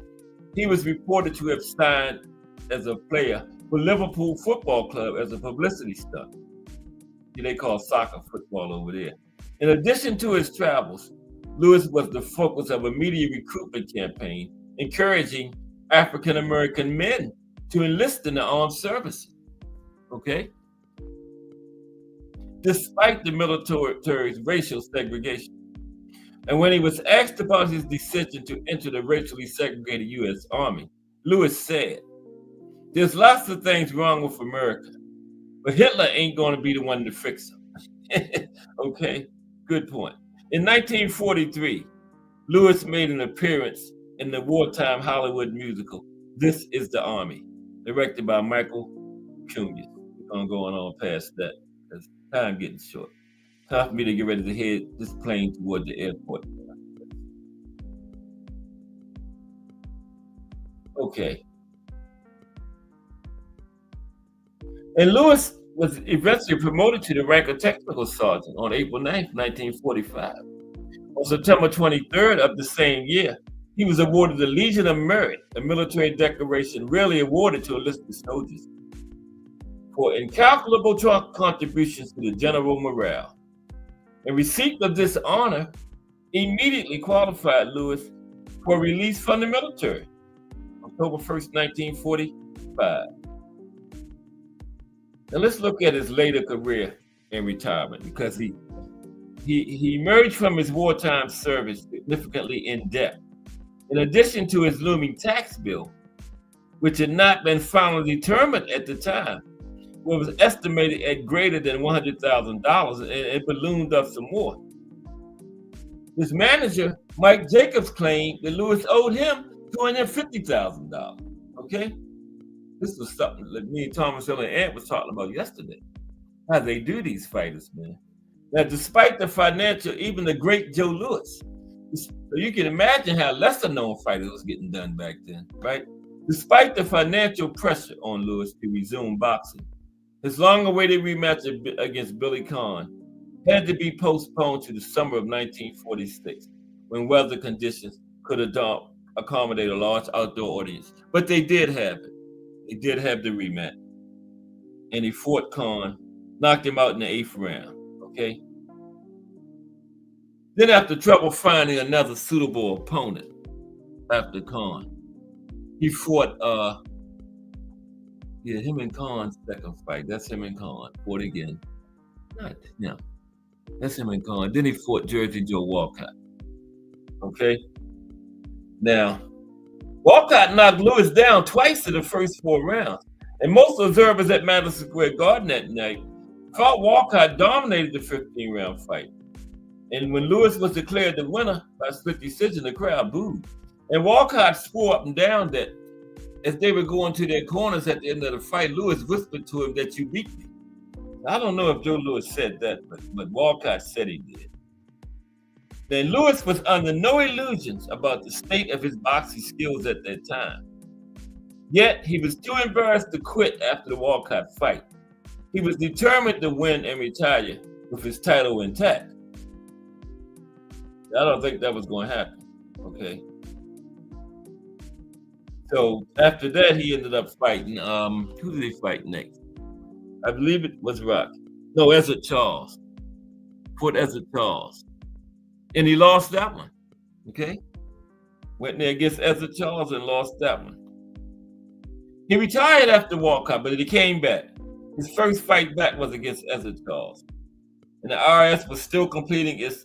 he was reported to have signed as a player for Liverpool Football Club as a publicity stunt. They call soccer football over there. In addition to his travels, Louis was the focus of a media recruitment campaign encouraging African-American men to enlist in the armed services. Okay? Despite the military's racial segregation. And when he was asked about his decision to enter the racially segregated U.S. Army, Louis said, There's lots of things wrong with America, but Hitler ain't going to be the one to fix them. Okay, good point. In 1943, Lewis made an appearance in the wartime Hollywood musical, This Is the Army, directed by Michael Cunius. We're going to go on past that because time getting short. Time for me to get ready to head this plane toward the airport. Okay. And Lewis was eventually promoted to the rank of technical sergeant on April 9th, 1945. On September 23rd of the same year, he was awarded the Legion of Merit, a military decoration rarely awarded to enlisted soldiers, for incalculable contributions to the general morale. In receipt of this honor, immediately qualified Lewis for release from the military, October 1st, 1945. Now let's look at his later career in retirement, because he emerged from his wartime service significantly in debt. In addition to his looming tax bill, which had not been finally determined at the time, was estimated at greater than $100,000, and it ballooned up some more. His manager, Mike Jacobs, claimed that Lewis owed him $250,000. Okay? This was something that me and Thomas Hill and Ant was talking about yesterday. How they do these fighters, man. Now, despite the financial, even the great Joe Louis, so you can imagine how lesser known fighters was getting done back then, right? Despite the financial pressure on Lewis to resume boxing, his long-awaited rematch against Billy Conn had to be postponed to the summer of 1946, when weather conditions could accommodate a large outdoor audience. But they did have it. They did have the rematch. And he fought Conn, knocked him out in the 8th round, okay? Then after trouble finding another suitable opponent after Conn, he fought, him and Conn's second fight. That's him and Conn. Fought again. That's him and Conn. Then he fought Jersey Joe Walcott. Okay? Now, Walcott knocked Lewis down twice in the first 4 rounds. And most observers at Madison Square Garden that night thought Walcott dominated the 15-round fight. And when Lewis was declared the winner by split decision, the crowd booed. And Walcott swore up and down that as they were going to their corners at the end of the fight, Lewis whispered to him that you beat me. I don't know if Joe Louis said that, but Walcott said he did. Then Lewis was under no illusions about the state of his boxing skills at that time. Yet he was too embarrassed to quit after the Walcott fight. He was determined to win and retire with his title intact. I don't think that was going to happen. Okay. So after that, he ended up fighting. Who did he fight next? I believe it was Rocky. No, Ezzard Charles. Fought Ezzard Charles. And he lost that one. Okay? Went there against Ezzard Charles and lost that one. He retired after Walcott, but he came back. His first fight back was against Ezzard Charles. And the IRS was still completing its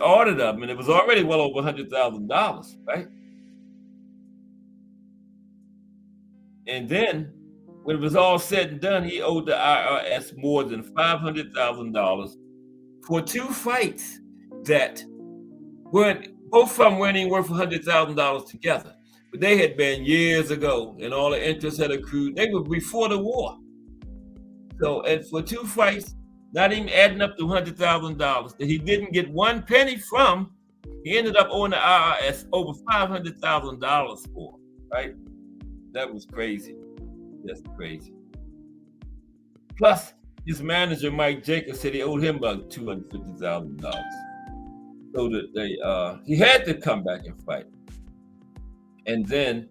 audit of him, and it was already well over $100,000, right? And then, when it was all said and done, he owed the IRS more than $500,000 for 2 fights that weren't, both of them weren't even worth $100,000 together. But they had been years ago, and all the interest had accrued. They were before the war. So, and for 2 fights, not even adding up to $100,000 that he didn't get 1 penny from, he ended up owing the IRS over $500,000 for, right? That was crazy. That's crazy. Plus, his manager, Mike Jacobs, said he owed him about $250,000. So that he had to come back and fight. And then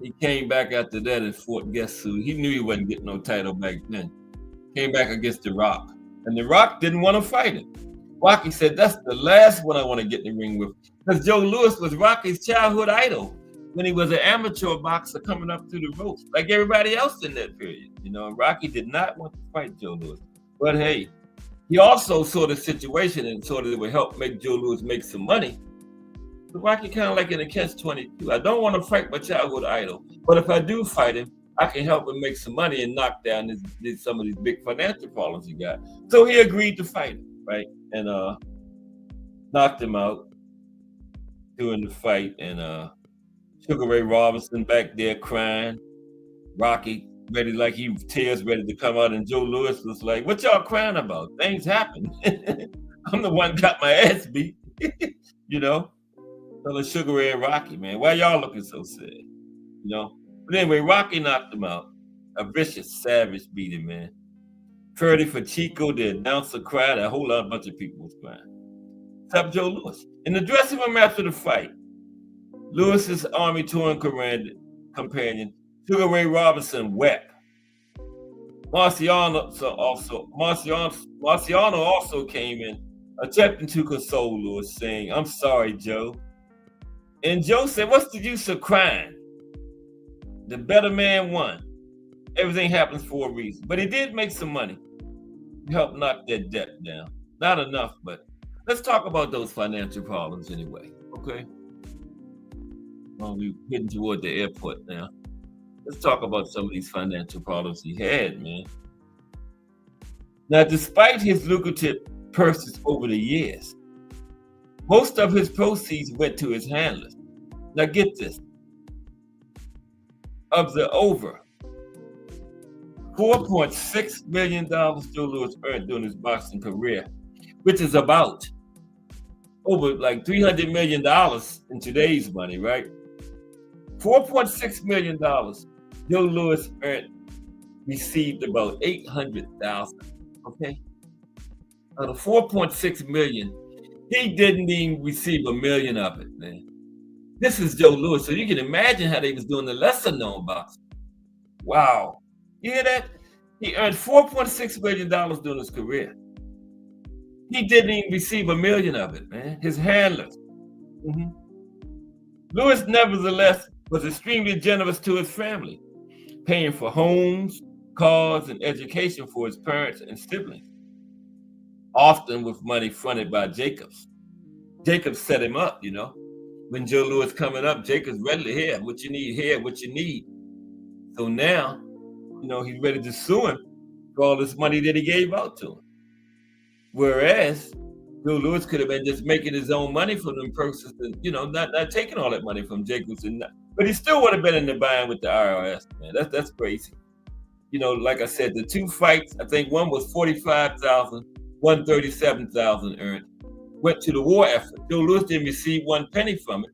he came back after that and fought, guess who? He knew he wasn't getting no title back then. Came back against The Rock. And The Rock didn't want to fight him. Rocky said, that's the last one I want to get in the ring with. Because Joe Louis was Rocky's childhood idol when he was an amateur boxer coming up through the ropes, like everybody else in that period. You know, Rocky did not want to fight Joe Louis. But hey, he also saw the situation and saw that it would help make Joe Louis make some money. So Rocky kind of like in a catch-22. I don't want to fight my childhood idol, but if I do fight him, I can help him make some money and knock down some of these big financial problems he got. So he agreed to fight him, right? And knocked him out during the fight. And Sugar Ray Robinson back there crying. Rocky ready, like he tears ready to come out, and Joe Louis was like, "What y'all crying about? Things happen. I'm the one got my ass beat." you know. So the Sugar Ray and Rocky, man, why y'all looking so sad? But anyway, Rocky knocked him out. A vicious, savage beating, man. Purdy for Chico, the announcer cried. A whole lot, bunch of people was crying. Except Joe Louis. In the dressing room after the fight, Lewis's Army touring companion, Sugar Ray Robinson, wept. Marciano also came in, attempting to console Louis, saying, "I'm sorry, Joe." And Joe said, "What's the use of crying? The better man won. Everything happens for a reason." But he did make some money to help knock that debt down. Not enough, but let's talk about those financial problems anyway, okay? Well, we're heading toward the airport now. Let's talk about some of these financial problems he had, man. Now, despite his lucrative purses over the years, most of his proceeds went to his handlers. Now, get this. Of the over $4.6 million Joe Louis earned during his boxing career, which is about over like $300 million in today's money, right? $4.6 million Joe Louis received about $800,000. Okay, out of $4.6 million, he didn't even receive $1 million of it, man. This is Joe Louis, so you can imagine how they was doing the lesser known boxing. Wow, you hear that? He earned $4.6 million during his career. He didn't even receive $1 million of it, man. His handlers. Louis, nevertheless, was extremely generous to his family, paying for homes, cars, and education for his parents and siblings, often with money fronted by Jacobs. Jacobs set him up, When Joe Louis coming up, Jacobs readily here, what you need here, what you need. So now, he's ready to sue him for all this money that he gave out to him. Whereas Joe Louis could have been just making his own money from them purses and, not taking all that money from Jacobs. But he still would have been in the bind with the IRS, man. That's crazy. Like I said, the two fights, I think one was $45,000, one $37,000 earned, went to the war effort. Joe Louis didn't receive one penny from it.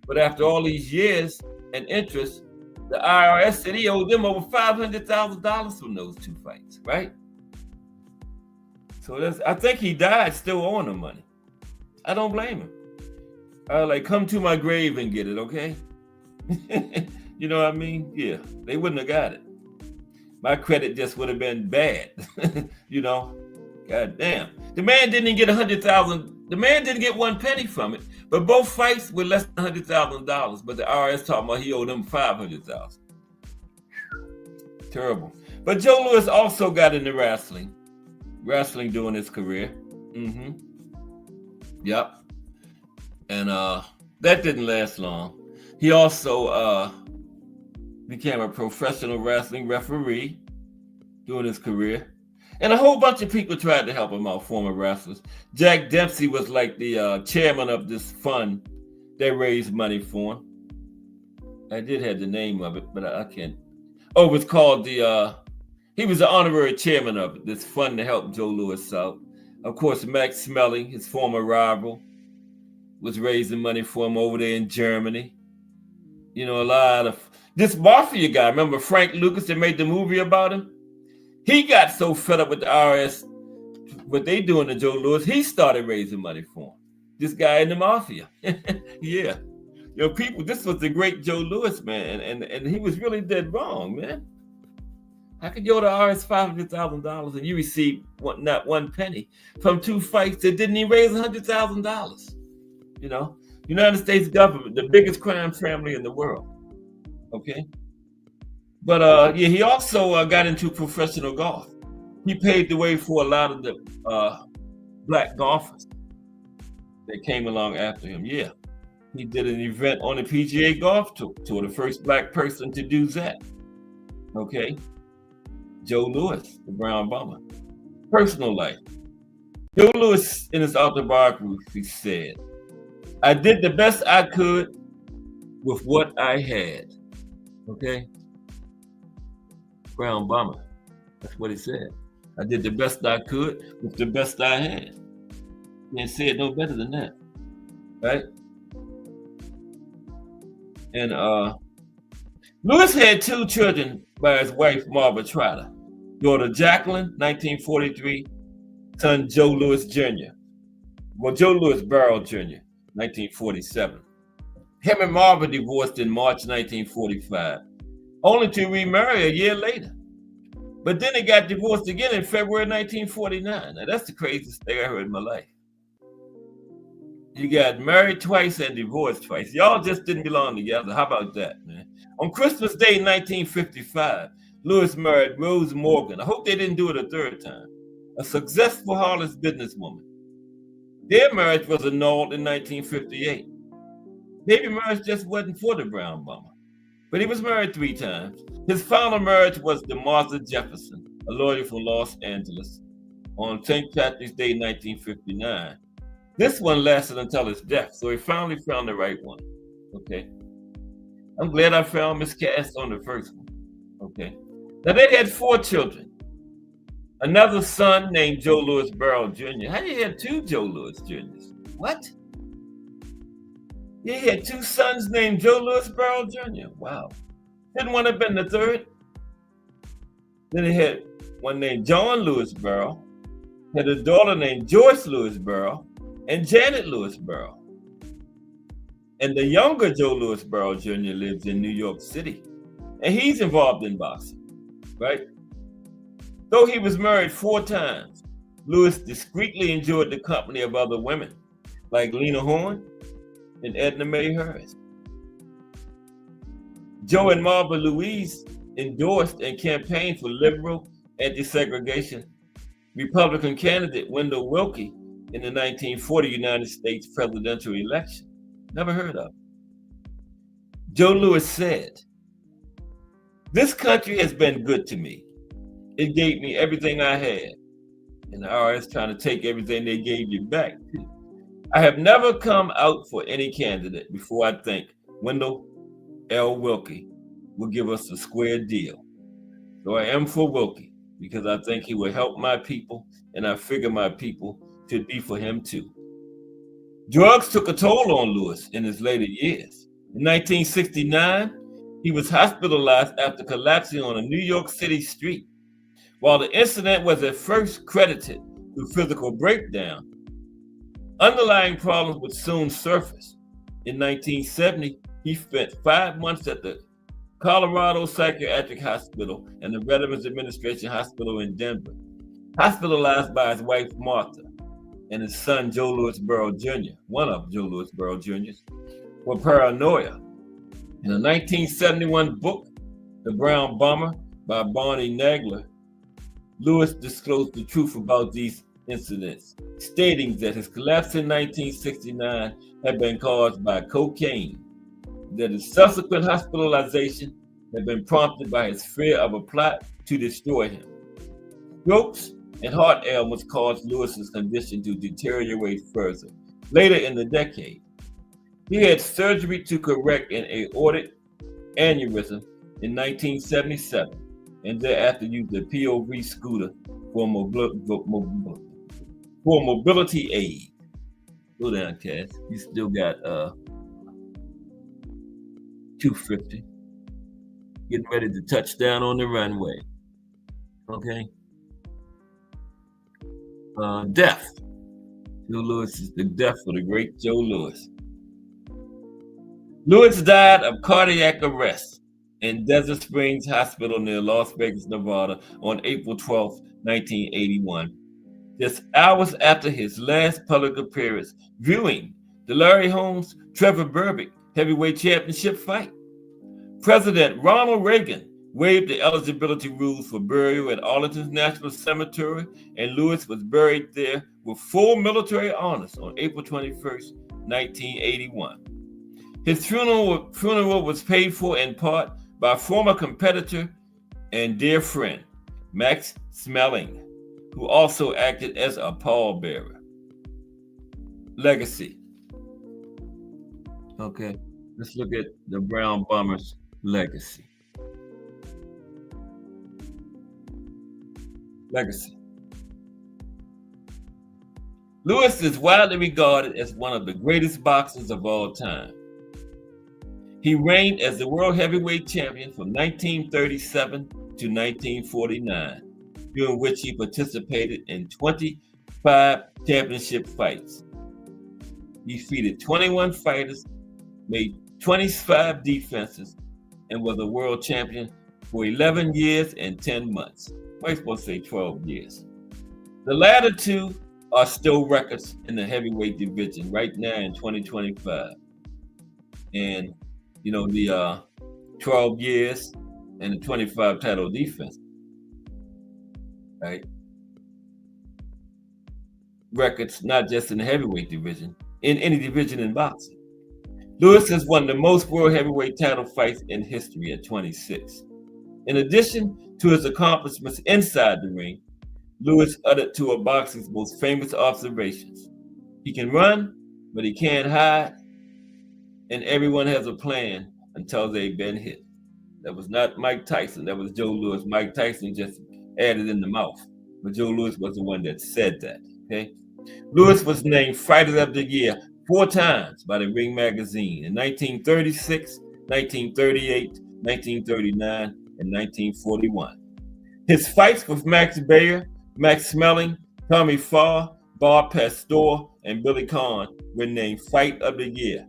But after all these years and interest, the IRS said he owed them over $500,000 from those two fights, right? So I think he died still owing the money. I don't blame him. Like, come to my grave and get it, okay? You know what I mean? Yeah, they wouldn't have got it. My credit just would have been bad. God damn. The man didn't even get $100,000. The man didn't get one penny from it. But both fights were less than $100,000. But the IRS talking about he owed them $500,000. Terrible. But Joe Louis also got into wrestling during his career. Yep. And that didn't last long. He also became a professional wrestling referee during his career. And a whole bunch of people tried to help him out, former wrestlers. Jack Dempsey was like the chairman of this fund that raised money for him. I did have the name of it, but I can't. Oh, it was called he was the honorary chairman of it, this fund to help Joe Louis out. Of course, Max Smelling, his former rival, was raising money for him over there in Germany. A lot of this mafia guy, remember Frank Lucas that made the movie about him? He got so fed up with the IRS, what they doing to Joe Louis, he started raising money for him. This guy in the mafia. Yeah. People, this was the great Joe Louis, man, and he was really dead wrong, man. How could you owe the IRS $500,000 and you received not one penny from two fights that didn't even raise $100,000? United States government, the biggest crime family in the world. Okay. But he also got into professional golf. He paved the way for a lot of the black golfers that came along after him. Yeah. He did an event on the PGA Golf Tour, the first black person to do that. Okay. Joe Louis, the Brown Bomber. Personal life. Joe Louis, in his autobiography, said, "I did the best I could with what I had." Okay? Brown Bomber. That's what he said. I did the best I could with the best I had. Can't say it no better than that. Right? And Louis had 2 children by his wife, Marva Trotter. Daughter Jacqueline, 1943, son Joe Louis Jr. Well, Joe Louis Barrow Jr., 1947. Him and Marva divorced in March 1945, only to remarry a year later. But then they got divorced again in February 1949. Now, that's the craziest thing I heard in my life. You got married twice and divorced twice. Y'all just didn't belong together. How about that, man? On Christmas Day, 1955, Louis married Rose Morgan. I hope they didn't do it a third time. A successful Harlem businesswoman. Their marriage was annulled in 1958. Maybe marriage just wasn't for the Brown Bomber. But he was married 3 times. His final marriage was to Martha Jefferson, a lawyer from Los Angeles, on St. Patrick's Day, 1959. This one lasted until his death, so he finally found the right one. Okay. I'm glad I found Miss Cass on the first one. Okay. Now they had 4 children. Another son named Joe Louis Barrow Jr. How do you have 2 Joe Louis Jr.'s? What? He had 2 sons named Joe Louis Barrow Jr. Wow. Didn't one have been the third? Then he had one named John Louis Barrow, had a daughter named Joyce Louis Barrow, and Janet Louis Barrow. And the younger Joe Louis Barrow Jr. lives in New York City, and he's involved in boxing, right? Though he was married 4 times, Louis discreetly enjoyed the company of other women, like Lena Horne and Edna Mae Harris. Joe and Marva Louise endorsed and campaigned for liberal anti-segregation Republican candidate Wendell Willkie in the 1940 United States presidential election. Never heard of. Joe Louis said, "This country has been good to me. It gave me everything I had, and the IRS trying to take everything they gave you back. I have never come out for any candidate before I think Wendell L. Willkie will give us a square deal. So I am for Willkie because I think he will help my people, and I figure my people should be for him too." Drugs took a toll on Louis in his later years. In 1969, he was hospitalized after collapsing on a New York City street. While the incident was at first credited to physical breakdown, underlying problems would soon surface. In 1970, he spent 5 months at the Colorado Psychiatric Hospital and the Veterans Administration Hospital in Denver, hospitalized by his wife Martha and his son Joe Louis Barrow Jr., one of Joe Louis Barrow Jr.'s, for paranoia. In a 1971 book, The Brown Bomber by Barney Nagler, Louis disclosed the truth about these incidents, stating that his collapse in 1969 had been caused by cocaine, that his subsequent hospitalization had been prompted by his fear of a plot to destroy him. Strokes and heart ailments caused Louis's condition to deteriorate further. Later in the decade, he had surgery to correct an aortic aneurysm in 1977, and thereafter used a POV scooter for mobility aid. Go down, Cass. You still got 250. Getting ready to touch down on the runway. Okay. Death. Joe Louis is the death of the great Joe Louis. Louis died of cardiac arrest in Desert Springs Hospital near Las Vegas, Nevada on April 12, 1981, just hours after his last public appearance viewing the Larry Holmes Trevor Berbick heavyweight championship fight. President Ronald Reagan waived the eligibility rules for burial at Arlington National Cemetery, and Louis was buried there with full military honors on April 21st, 1981. His funeral was paid for in part by former competitor and dear friend Max Schmeling, who also acted as a pallbearer. Legacy. Okay, let's look at the Brown Bombers' legacy. Legacy. Lewis is widely regarded as one of the greatest boxers of all time. He reigned as the world heavyweight champion from 1937 to 1949, during which he participated in 25 championship fights. He defeated 21 fighters, made 25 defenses, and was a world champion for 11 years and 10 months. I'm supposed to say 12 years. The latter two are still records in the heavyweight division right now in 2025. And, the 12 years and the 25 title defense, right? Records not just in the heavyweight division, in any division in boxing. Lewis has won the most world heavyweight title fights in history at 26. In addition to his accomplishments inside the ring, Lewis uttered two of boxing's most famous observations. He can run, but he can't hide, and everyone has a plan until they've been hit. That was not Mike Tyson, that was Joe Louis. Mike Tyson just added in the mouth, but Joe Louis was the one that said that, okay? Lewis was named Fighter of the Year 4 times by the Ring magazine in 1936, 1938, 1939, and 1941. His fights with Max Baer, Max Schmeling, Tommy Farr, Bob Pastor, and Billy Conn were named Fight of the Year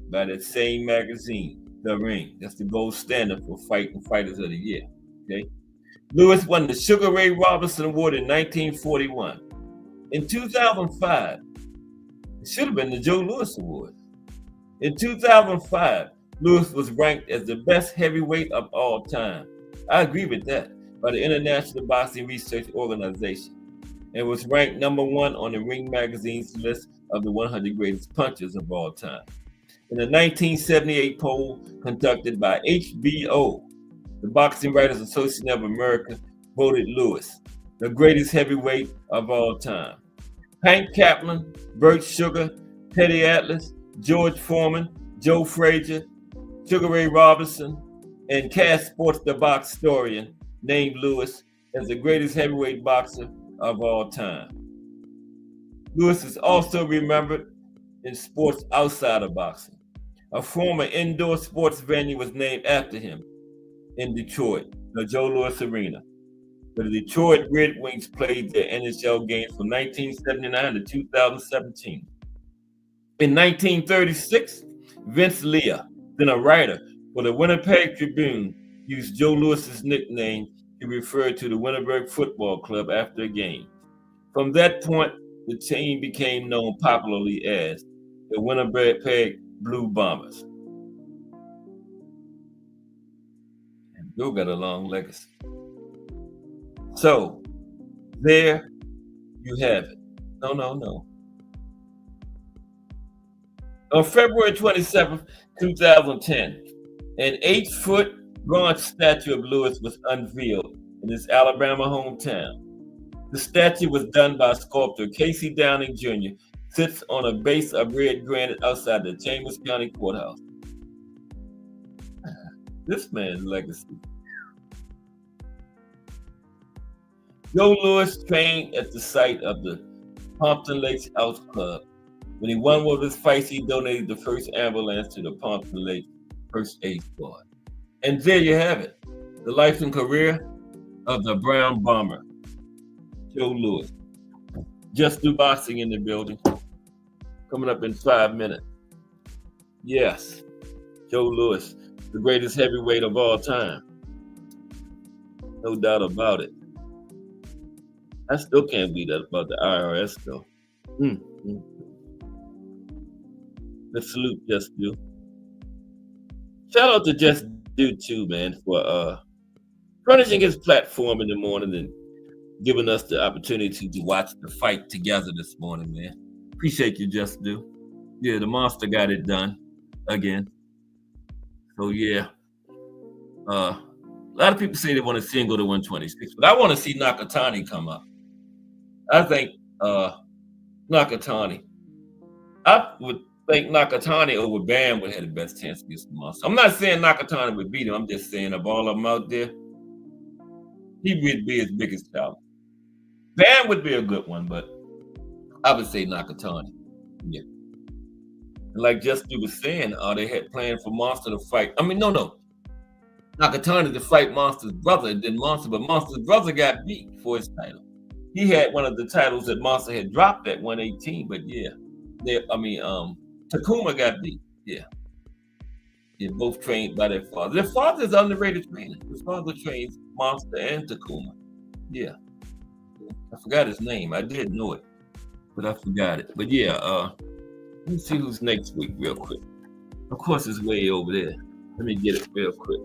by that same magazine, The Ring. That's the gold standard for fighting fighters of the year. Okay. Lewis won the Sugar Ray Robinson Award in 1941. In 2005, it should have been the Joe Louis Award. In 2005, Lewis was ranked as the best heavyweight of all time. I agree with that, by the International Boxing Research Organization, and was ranked number 1 on the Ring magazine's list of the 100 greatest punchers of all time. In a 1978 poll conducted by HBO, the Boxing Writers Association of America voted Lewis the greatest heavyweight of all time. Hank Kaplan, Bert Sugar, Teddy Atlas, George Foreman, Joe Frazier, Sugar Ray Robinson, and Cass Sports the Box historian named Lewis as the greatest heavyweight boxer of all time. Lewis is also remembered in sports outside of boxing. A former indoor sports venue was named after him in Detroit, the Joe Louis Arena, where the Detroit Red Wings played their NHL games from 1979 to 2017. In 1936, Vince Leah, then a writer for the Winnipeg Tribune, used Joe Louis's nickname to refer to the Winnipeg Football Club after a game. From that point, the team became known popularly as the Winnipeg Blue Bombers. And Joe got a long legacy. So, there you have it. No. On February 27th, 2010, an 8-foot bronze statue of Lewis was unveiled in his Alabama hometown. The statue was done by sculptor Casey Downing Jr., sits on a base of red granite outside the Chambers County Courthouse. This man's legacy. Joe Louis trained at the site of the Pompton Lakes House Club. When he won one of his fights, he donated the first ambulance to the Pompton Lake First Aid Squad. And there you have it, the life and career of the Brown Bomber, Joe Louis. Just Do Boxing in the building. Coming up in 5 minutes. Yes, Joe Louis, the greatest heavyweight of all time. No doubt about it. I still can't beat that about the IRS though. Let's salute Just Do. Shout out to Just Do too, man, for furnishing his platform in the morning and giving us the opportunity to watch the fight together this morning, man. Appreciate you, Just Do. Yeah, the monster got it done again. So yeah, a lot of people say they want to see him go to 126, but I want to see Nakatani come up. I think Nakatani. I would think Nakatani over Bam would have the best chance against the Monster. I'm not saying Nakatani would beat him. I'm just saying of all of them out there, he would be his biggest challenge. Bam would be a good one, but I would say Nakatani. Yeah. Like Justin was saying, they had planned for Monster to fight. I mean, no. Nakatani to fight Monster's brother, and then Monster's brother got beat for his title. He had one of the titles that Monster had dropped at 118, but yeah. Takuma got beat. Yeah. They're both trained by their father. Their father is underrated trainer. His father trains Monster and Takuma. Yeah. I forgot his name. I did know it, but I forgot it. But yeah, let me see who's next week real quick. Of course, it's way over there. Let me get it real quick.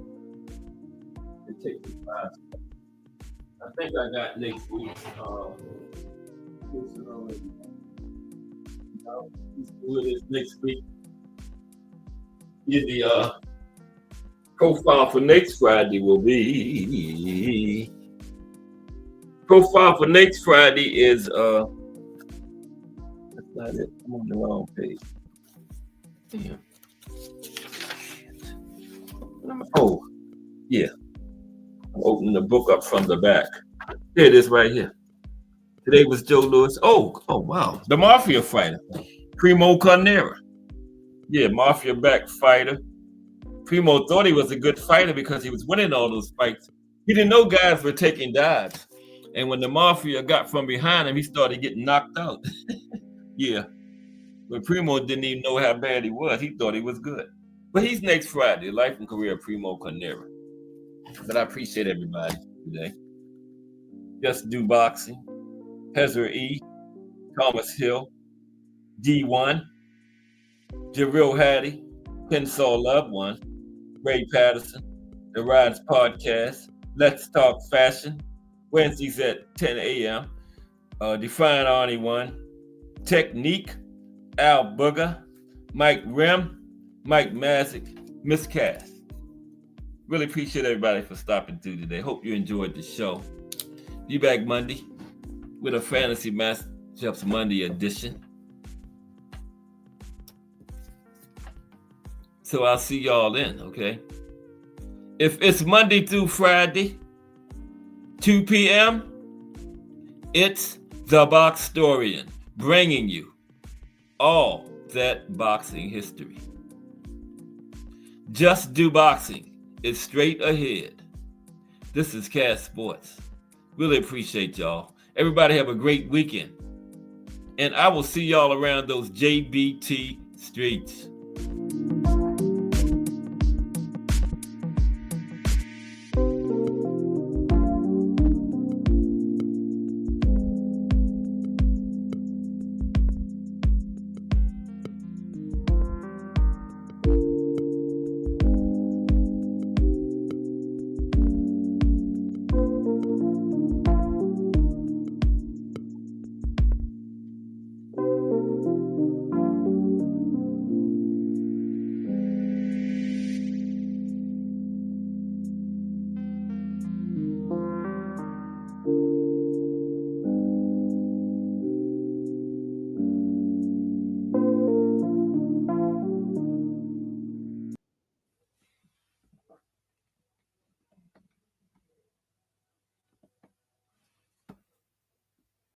It takes me 5 seconds. I think I got next week. Who it is next week? Yeah, the profile for next Friday will be. Profile for next Friday is that's not it. I'm on the wrong page. Damn. Oh, yeah. I'm opening the book up from the back. Here it is right here. Today was Joe Louis. Oh, wow. The Mafia fighter. Primo Carnera. Yeah, Mafia back fighter. Primo thought he was a good fighter because he was winning all those fights. He didn't know guys were taking dives. And when the Mafia got from behind him, he started getting knocked out. Yeah. But Primo didn't even know how bad he was. He thought he was good. But he's next Friday, life and career of Primo Carnera. But I appreciate everybody today. Just Do Boxing, Hezra E, Thomas Hill, D1, Jarrell Hattie, Pensol Loved One, Ray Patterson, The Rides Podcast, Let's Talk Fashion, Wednesdays at 10 a.m., Define Arnie One, Technique, Al Booger, Mike Rim, Mike Mazik, Miss Cass. Really appreciate everybody for stopping through today. Hope you enjoyed the show. Be back Monday with a Fantasy Matchups Monday edition. So I'll see y'all then, okay? If it's Monday through Friday, 2 p.m., it's The Boxtorian, bringing you all that boxing history. Just Do Boxing is straight ahead. This is Cass Sports. Really appreciate y'all. Everybody have a great weekend. And I will see y'all around those JBT streets.